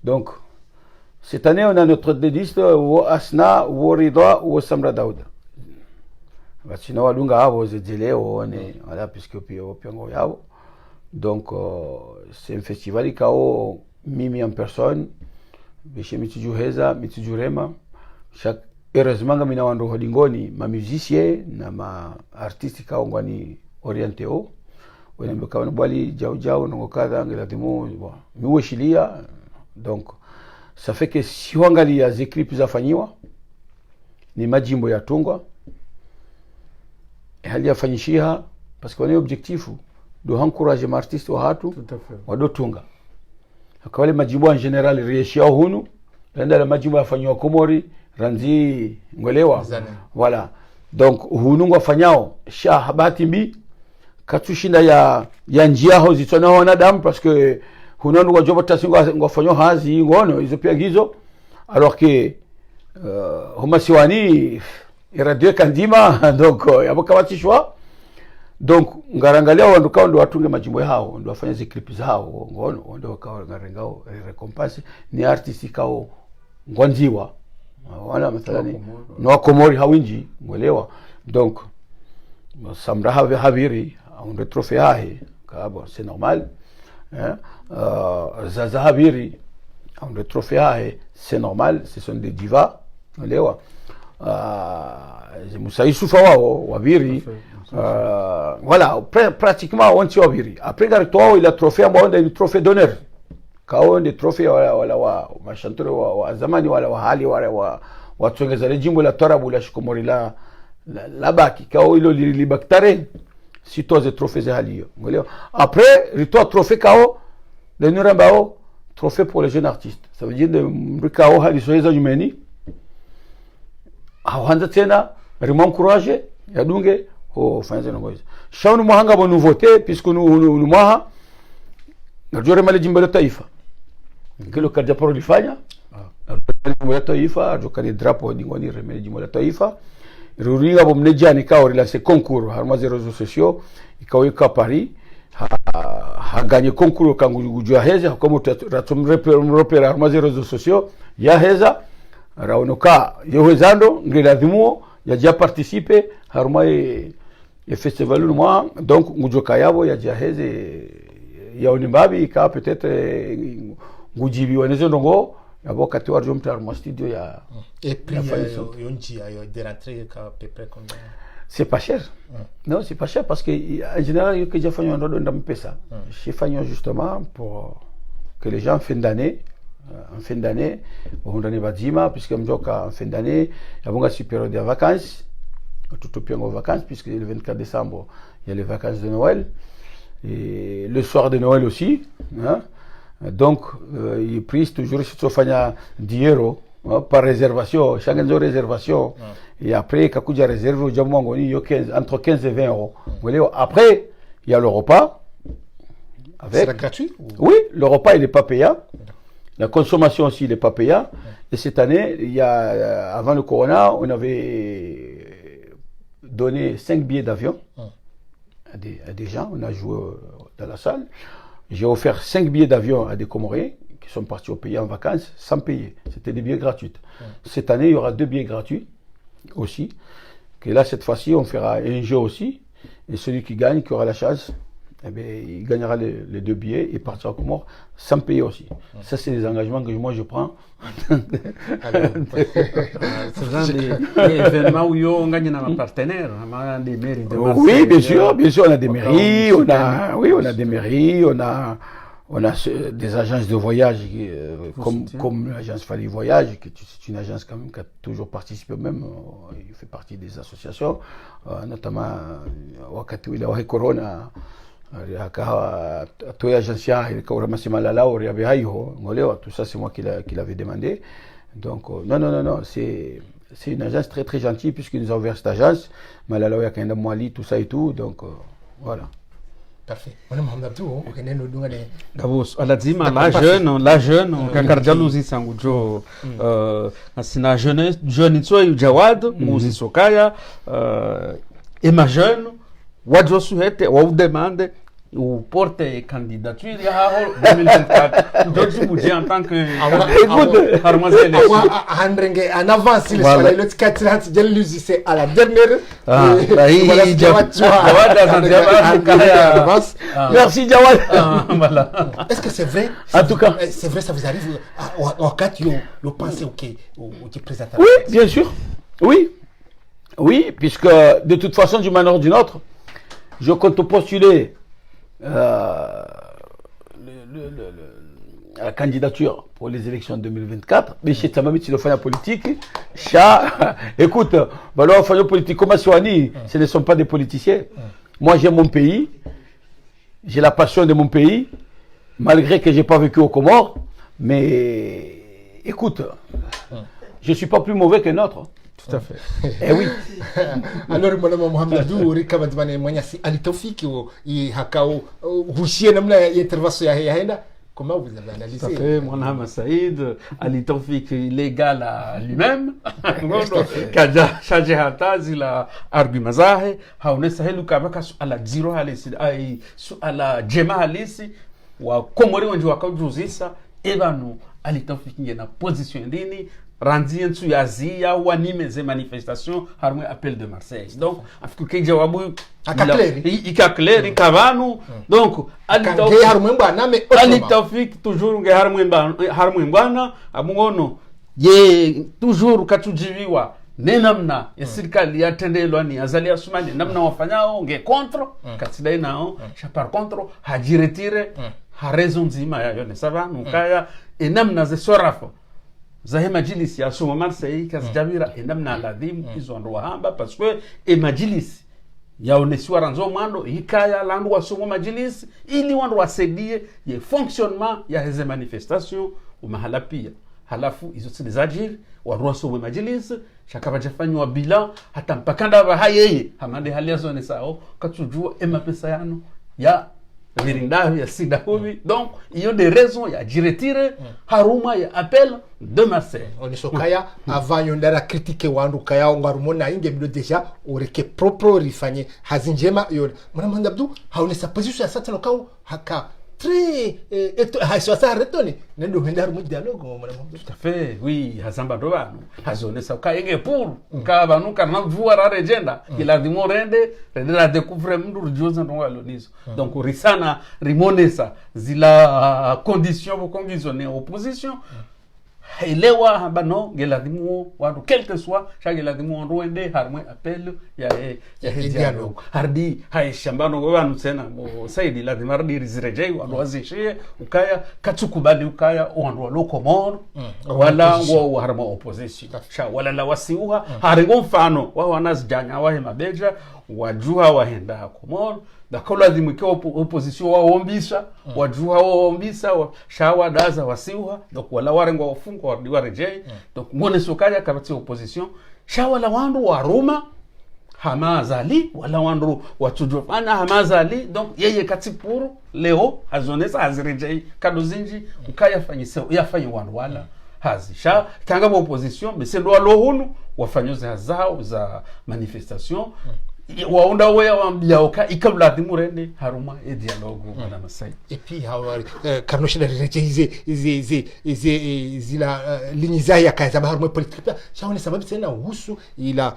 [SPEAKER 3] Donc, cette année, on a notre liste ou Asna, ou Ridwa, ou Samra Daoud. Sinon, on a voilà, puisque donc, c'est un festival qui a mis en personne, chez Mitiju Heza, Mitiju Rema. Heureusement, il y a ma musicien, ma artiste qui a orienté. Wanaambia bwali jao ngokadha ngelatimu miweshilia donc ça fait que si wangalia za clips zafanywa ni majimbo yatungwa hali yafanyishia parce que wale objectifu do encourager ma artiste wa hatu wadotunga akawale majimbo en general rieshia hunu ndio la majimbo yafanywa Komori ranzi ngolewa voilà donc hunu ngwafanyao sha habati mbi katushinda ya njia ho zitona wanadamu parce que hunonu wajoba tasingo ngofanywa hazi ngono izo pia gizo alors que homa siwani radio kandima donc yabokabatishwa donc ngarangalia wanduka ndo watunge majimbo yao ndo wafanya zi clips zao ngono ndo wakawa ngarengao recompense ni artist kao ngwanziwa wala mathalani no Komori hawinji mwelewa donc Samra Haviri on le trophée bon, c'est normal hein? Zaza Haviri on le trophée c'est normal ce sont des divas lewa Moussa Youssoufa wao Waviri voilà pratiquement on tient Waviri après garitoa il a trophée ambao ndio trophée d'honneur kao ndio trophée wala wa mashantori wa zamani wala wa hali wala wa watongeza jimbo la Torabu la Shikomori la baki kao ilo libaktare si toi trophée za halio ngoleo après ritoa trophée kao le nurambao trophée pour les jeunes artistes ça veut dire de mrikao hali soeza jumeni awanza tena rimon courage yadunge fanze ngoiza shaunu muhanga bo nouveauté puisque nous mwaha ngajore mali jimbo la taifa ngelo kaja poro lifanya jimbo la taifa jokani drapo dingoni remeli jimbo la taifa Ruriga bomnejani kao relance concours harma zero réseaux sociaux ikaweka Paris ha gagné concours kangujua heza comme ratum repera harma zero réseaux sociaux ya heza raonoka yohezando ngiladhimu ya participer harma e festival moi donc ngujoka yabo ya jaheze ya onimbabi ka peut-être ngujibi wanezo ndongo yabo kati warjo mtar mo studio ya
[SPEAKER 1] et puis yonji ya de rentrer à peu près combien
[SPEAKER 3] c'est pas cher non c'est pas cher parce que en général que j'ai fait un ndo ndampesa j'ai fait justement pour que les gens en fin d'année on donne badima puisque mjoka en fin d'année yabonga super de vacances tout au pire en vacances puisque le 24 décembre il y a les vacances de Noël et le soir de Noël aussi hein. Donc il prise toujours sur fanya 10 € par réservation chaque réservation et après kakuja réserve au jamongo ni entre 15 et 20 €. Après il y a le repas avec.
[SPEAKER 1] C'est gratuit
[SPEAKER 3] Oui, le repas il est pas payant. La consommation aussi n'est pas payante. Et cette année, avant le corona, on avait donné 5 billets d'avion à des gens. On a joué dans la salle. J'ai offert 5 billets d'avion à des Comoriens qui sont partis au pays en vacances sans payer. C'était des billets gratuits. Cette année, il y aura 2 billets gratuits aussi. Que là, cette fois-ci, on fera un jeu aussi. Et celui qui gagne, qui aura la chance, eh bien, il gagnera les 2 billets et partira au Comores sans payer aussi. Ça, c'est des engagements que moi, je prends.
[SPEAKER 2] C'est genre des événements où on gagne un partenaire, des mairies de Marseille.
[SPEAKER 3] Oui, bien sûr, on a des mairies, on a des mairies, on a des agences de voyage comme l'agence Fali Voyage, qui c'est une agence quand même qui a toujours participé même, il fait partie des associations, notamment wakati ule wa corona toi agence tout ça c'est moi qui l'avais demandé. Donc non, c'est une agence très très gentille puisqu'ils nous ont ouvert cette agence, Malala Kenda Mwali, tout ça et tout, donc voilà.
[SPEAKER 1] Parfait. Madame Hamdabdou, on est nous dungane.
[SPEAKER 2] Gabos, alazima la jeune, kakarjaluzi sangujo, asina jeune itso Jawad, muzi sokaya, et ma jeune, wajo suhete, wa demande, ou porte candidature ya 2024. D'autres vous dire en tant que harmazel.
[SPEAKER 1] Handrenge en avance le soir le 4 jalousie c'est à la dernière.
[SPEAKER 3] Merci Jawad.
[SPEAKER 2] Voilà.
[SPEAKER 1] Est-ce que c'est vrai?
[SPEAKER 3] En tout cas,
[SPEAKER 1] c'est vrai, ça vous arrive en cas le penser au présentateur?
[SPEAKER 3] Oui, bien sûr. Oui, puisque de toute façon d'une manière ou d'une autre, je compte postuler la candidature pour les élections 2024, mais chez Tamami, tu le fais la politique. Écoute, alors, faire la politique, comment ce ne sont pas des politiciens. Moi, j'aime mon pays, j'ai la passion de mon pays, malgré que je n'ai pas vécu aux Comores, mais écoute, je ne suis pas plus mauvais qu'un autre.
[SPEAKER 2] Tout à fait.
[SPEAKER 3] Eh oui.
[SPEAKER 1] Alors, Madame Mohamedou, Rika Badmane Mouniassi, Ali Taufik, Hakao, Houchie, Namla, intervention à Yahenda. Comment vous avez analysé?
[SPEAKER 2] Tout à fait, mon âme Saïd, Ali Taufik, il est égal à lui-même. Kaja Shaji Hatazi, la Argumazahe, Haone Sahelu Kabaka, à la Ziro Halisi, à la Djema Halisi, ou à Komori, on dit à Kaujuzisa, Evanu, Ali Taufik, il y a une position dini. Randi en Suyazi, ou anime ces manifestations, harmonie appel de Marseille. Donc, afin que Jawabu, il a clair, il cavano. Donc, Ali Taufik, toujours, harmonie bana, amungono, ye, toujours, katujiviwa, nenamna, ya sirikali ya tende lwani, azali ya sumani, namna wafanyao, nge contre, katidai nao, par contre, hajiretire, ha raison zima ya yone, sava, nukaya, enamna ze sorafo. Zahe majilisi ya sumo Marseille kazijabira endamna ladhimu izo ndo wahamba parce que e majilisi ya onesiwa ranzo mwando hikaya landu wa sumo majilisi ili wandu wasaidie ye fonctionnement ya heze manifestation umahala pia halafu izo tsilizajiri wandu wa sumo majilisi shakaba jafanywa bilan hata mpakanda ba hayeye hamande halia zone sao katujua ema pesa yano ya virindavi ya sida huvi. Donc il y a des raisons ya jiretire haruma ya appel de Marseille.
[SPEAKER 1] On est sokaya avant yondara critique wandu kaya ngarumona inge bido deja oreke propre rifanye hazinjema yo mwana mandabdu haone sa position ya sata lokao haka très haiswasa retoni nendo henda mu dialogue mwana mandabdu.
[SPEAKER 2] Tout à fait, oui, hazamba dovano hazone sa kayenge pour ka banu kana vuwa ra regenda ila dimorende la découvre mndu joza ndo walonizo. Donc risana rimonesa zila condition pour conditionner opposition. Elewa habano geladimu wadu quel que soit chaque geladimu ondoende harmwe appel ya dialogue hardi hay shambano wanu tena mo saidi lazima hardi rizirejei wadu wazishie ukaya katukubali ukaya wandu lokomor wala ngo harma opposition sha wala la wasiuha haringo mfano wa wanazijanya wa mabeja wajuha wahenda komor dakola dimike opposition waombisha wajuha waombisa shawa daza wasiuha donc wala warengo wafungo wardi warejei donc ngone sokaja kabati opposition shawa la wandu wa Roma hamazali wala wandu watujofanya hamazali donc yeye katipuru leo hazonesa hazirejei kadozinji ukaya fanyise yafanyi wandu wala hazisha kanga opposition besendo walohunu wafanyoze hazao za manifestation waunda weya wambiaoka ikabla dimurende haruma e dialogue na masai
[SPEAKER 1] et puis hawari karnoshina reje zila linyiza ya kaza haruma politique shaone sababu tena husu ila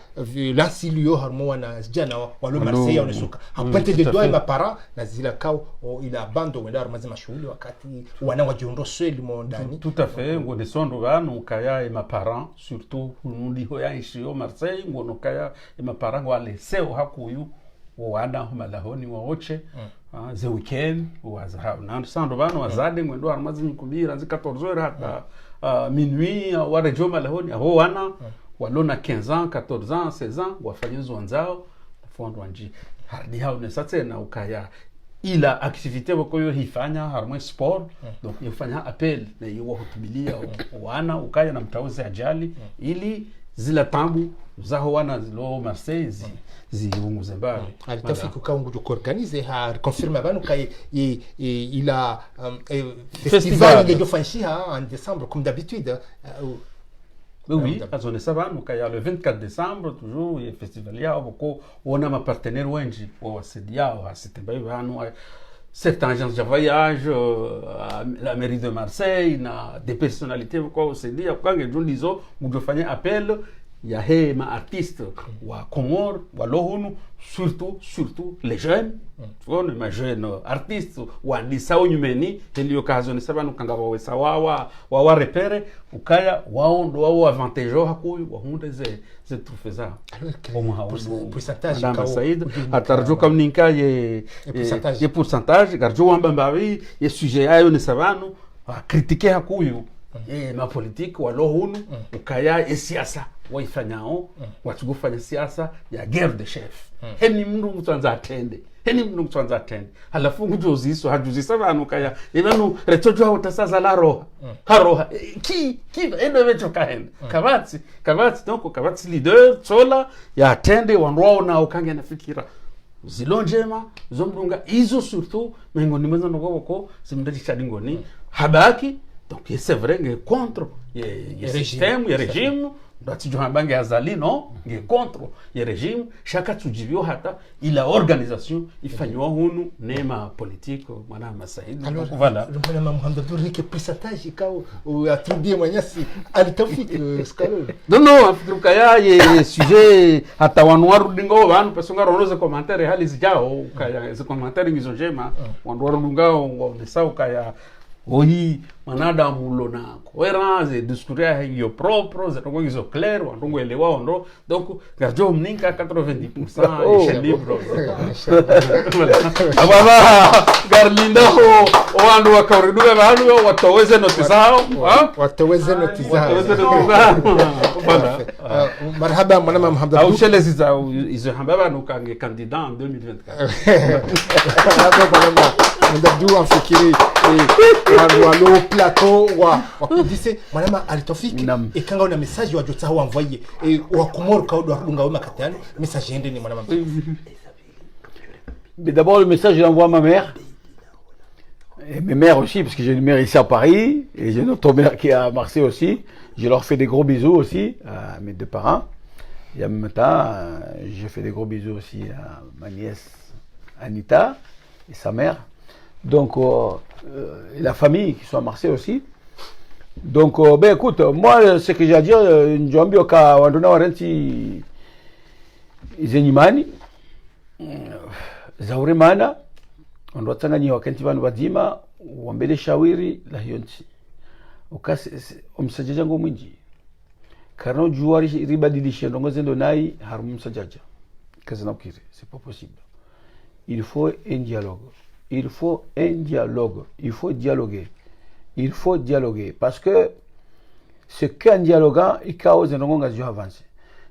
[SPEAKER 1] lansilio haruma wana jana walo Marseille wanasoka apante de doigt ma para na zila kao ila bando wenda haruma zima shughuli wakati wana wajiondo sweli mondani
[SPEAKER 2] tout à fait ngo desondo banu kaya e ma parents surtout mundi hoya ishio Marseille ngo kaya e ma parents wale seo hakuyu wana humalahoni waoche ze weekend wazahau na sando bano wazade ngwendo armazi mikubira zi 14h hata minuit warejo malahoni aho wana walona 15 ans 14 ans 16 ans wafanyizo wanzao fondo wanji hadi hao ne satena ukaya ila activité wakoyo hifanya harmo sport donc yofanya appel na yo hutubilia wana ukaya na mtauze ajali ili zila tambu zaho wana zilo Marseille ziunguze mbali
[SPEAKER 1] alitafika kaungu jo organize ha confirme banu kai ila festival de fanchiha en décembre comme d'habitude
[SPEAKER 2] oui azone savanu kai le 24 décembre toujours il festival ya boko ona ma partenaire wenji wa wasedia wa sitemba banu cette agence de voyage la mairie de Marseille na des personnalités quoi wasedia kwa ngejondizo mujofanya appel ya ma artiste wa Comore wa lohunu surtout les jeunes on ma jeune artiste wa ndisao nyumeni helio kazo ni sabanu kangaba wesa wa repere ukaya wao ndo wao avantage hakuyu wa hunde ze trufeza
[SPEAKER 1] pourcentage
[SPEAKER 2] ka Said atarjo kam ninka ye pourcentage garjo wamba mbawi ye sujet ayo ni sabanu critiquer hakuyu ma politique wa lohunu ukaya siasa waifanyao watugufanya siasa ya guerre de chef heni mndu mtwanza atende halafu ngujoziso hajuzisa abantu kaya ibanu retojo utasaza la roha haroha ki endo vecho kaenda kabatsi donc kabatsi leader sola ya atende wanrwao na ukange na fikira zilonjema zomdunga izo surtout mengoni mwenza nogoko simndati chadingoni habaki donc c'est vrai que contre le système le régime dati johambange azali no nge contre le régime chaka tujivyo hata ila organisation ifanywa hunu nema politique mwana Masaid
[SPEAKER 1] voilà le mwana Mohamed Rike pourcentage kao attribuer mwanyasi alitafiki skalo
[SPEAKER 2] non afrika ya ye sujet hata wanwaru dingo banu pesonga ronoze commentaire hali zijao kaya ze commentaire ngizojema wanwaru dingo ngomesa kaya oyi manada mulona cohérence discours yo propre c'est donc ils sont clairs on doit elewa ondo donc garjo mninka 90% chez libre ababa garlinda ho wandu wakauridwe banu watoweze notizao
[SPEAKER 1] watoweze notizao voilà marhaba mwana Mohamed
[SPEAKER 2] au chele zizao izo hambaba nukange candidat en 2024
[SPEAKER 1] Mdabdu amfikiri walo plateau wa kudise mwanama alitofiki ikanga una message wa jotsa wa envoyer wa Comore ka do runga wa makatani message ende ni mwanama.
[SPEAKER 3] Mais d'abord le message je l'envoie à ma mère et mes mères aussi parce que j'ai une mère ici à Paris et j'ai une autre mère qui est à Marseille aussi. Je leur fais des gros bisous aussi à mes deux parents. Et en même temps, je fais des gros bisous aussi à ma nièce Anita et sa mère. Donc, et la famille qui sont à Marseille aussi. Donc, ben écoute, moi, ce que j'ai à dire, Njombi Oka Wanduna Warenti Izenimani, Zauremana, on doit t'engager au Kentivan Wadima, ou Ambele Shawiri, la Hyonti. Oka, Omsajango Mwinji. Karno Juari Ribadilisha, Nongozendo Nai, Harmum Sajaja. Kazanokiri, c'est pas possible. Il faut un dialogue. Il faut un dialogue. Il faut dialoguer. Il faut dialoguer. Parce que ce qu'un dialoguant, il cause un longue avance.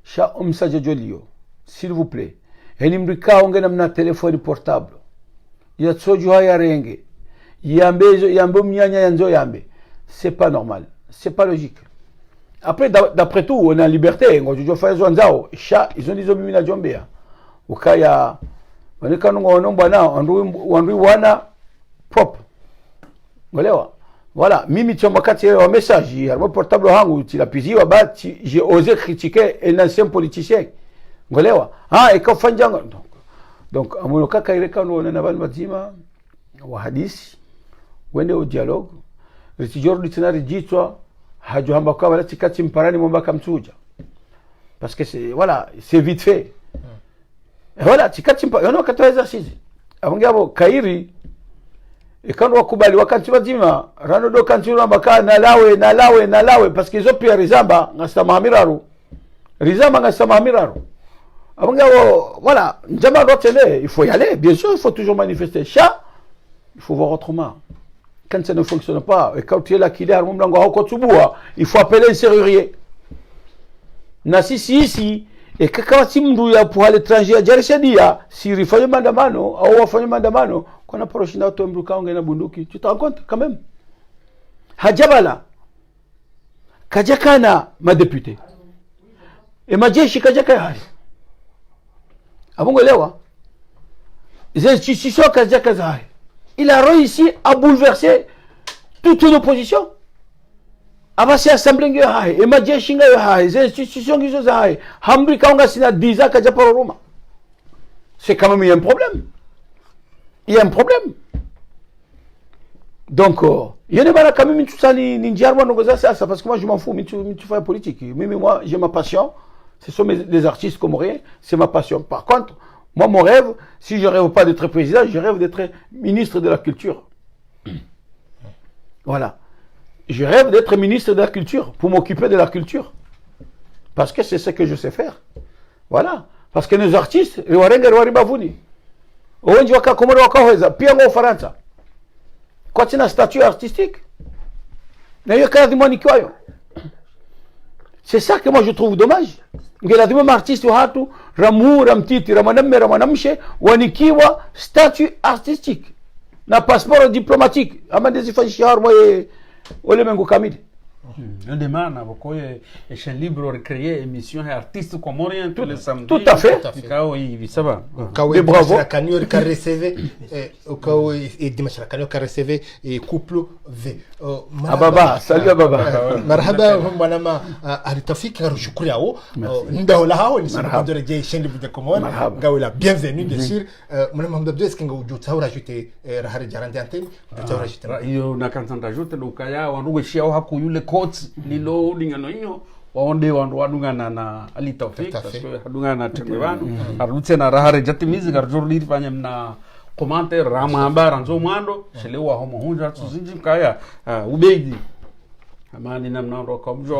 [SPEAKER 3] Cha omsaje jolio. S'il vous plaît. Enimrika ongenam na téléphone portable. Ya tsoju haya renge. Yambe mnyanya yanzo yambe. C'est pas normal. C'est pas logique. Après, d'après tout, on est en liberté. Ils ont dit aux Mimina Djombea. ukaya wanikanu ngonomba nao andu wana pop ngolewa voilà mimi tu wakati wa message ya portable hangu tilapiziwa bati j'ai osé critiquer un ancien politicien ngolewa ikafanya donc amuno kaka ile kanu na bali mazima wa hadisi wende au dialogue ritijoro tinari jitwa hajuhamba kwa wala tikati mparani mombaka mtuja parce que c'est voilà c'est vite fait voilà tikati mparani kataweza sisi abongabo kairi ikano wakubali wakati mazima rano do kantiru ambaka na lawe parce que zopia rizamba ngasama miraru abongabo voilà njama dotele il faut y aller bien sûr il faut toujours manifester ça il faut voir autrement. Quand ça ne fonctionne pas, et quand tu es là, il faut appeler un serrurier. Nasi ici, et quand tu me pour l'étranger, si il faut mandamano, qu'on approche d'un auto bunduki, tu te rends compte quand même. Hajabala, Kajakana, ma députée. Et ma jeshi Kajaka. Abongolewa. Les institutions Kajaka. Il a réussi à bouleverser toute l'opposition. Abasi assemblée ngeyo et majeshi ngeyo les institutions qui sont hai. Hamri kaunga sina 10 ans kaja pour Roma. C'est quand même il y a un problème. Il y a un problème. Donc il y a des balles quand même tout ça ni jarwa no ça parce que moi je m'en fous mais tu fais la politique. Mais moi j'ai ma passion. Ce sont les artistes comoriens, c'est ma passion. Par contre, moi, mon rêve, si je ne rêve pas d'être président, je rêve d'être ministre de la culture. Voilà. Je rêve d'être ministre de la culture, pour m'occuper de la culture. Parce que c'est ce que je sais faire. Voilà. Parce que nos artistes, ils ont une statue artistique. C'est ça que moi je trouve dommage. Ngeladhima maartisti wa hatu ramtiti ramanamshe wanikiwa statut artistique na passeport diplomatique ama desifanyisha harmo wale mengo kamili.
[SPEAKER 2] Ndio maana bokoye chaîne libre recréer émission et artistes comoriens tous les samedis.
[SPEAKER 3] Tout à fait.
[SPEAKER 2] Kao hivi saba.
[SPEAKER 1] Kawe bravo. Kanyo ka recevoir kawe et dimanche kanyo ka recevoir et couple V.
[SPEAKER 3] Ababa, salut Ababa.
[SPEAKER 1] Marhaba mwanama Alitafik shukuri yao. Ndio la hao ni sababu de rejea chaîne libre de Comores. Gawe la bienvenue bien sûr. Mwanama Mdabdo est-ce que ngujutao rajouter rahari jarandi antenne? Ngujutao rajouter.
[SPEAKER 2] Iyo na kanza rajouter lukaya wanduwe shia haku yule coach lilo lingano hiyo waonde wandu wadungana na Alitafik parce que hadungana na temebano arutse na rahare jatimizi garjorli fanya mna commentaire ramamba nzo mwando shelewa homo hunja tuzinji kaya ubegi amani namna ndo kamjo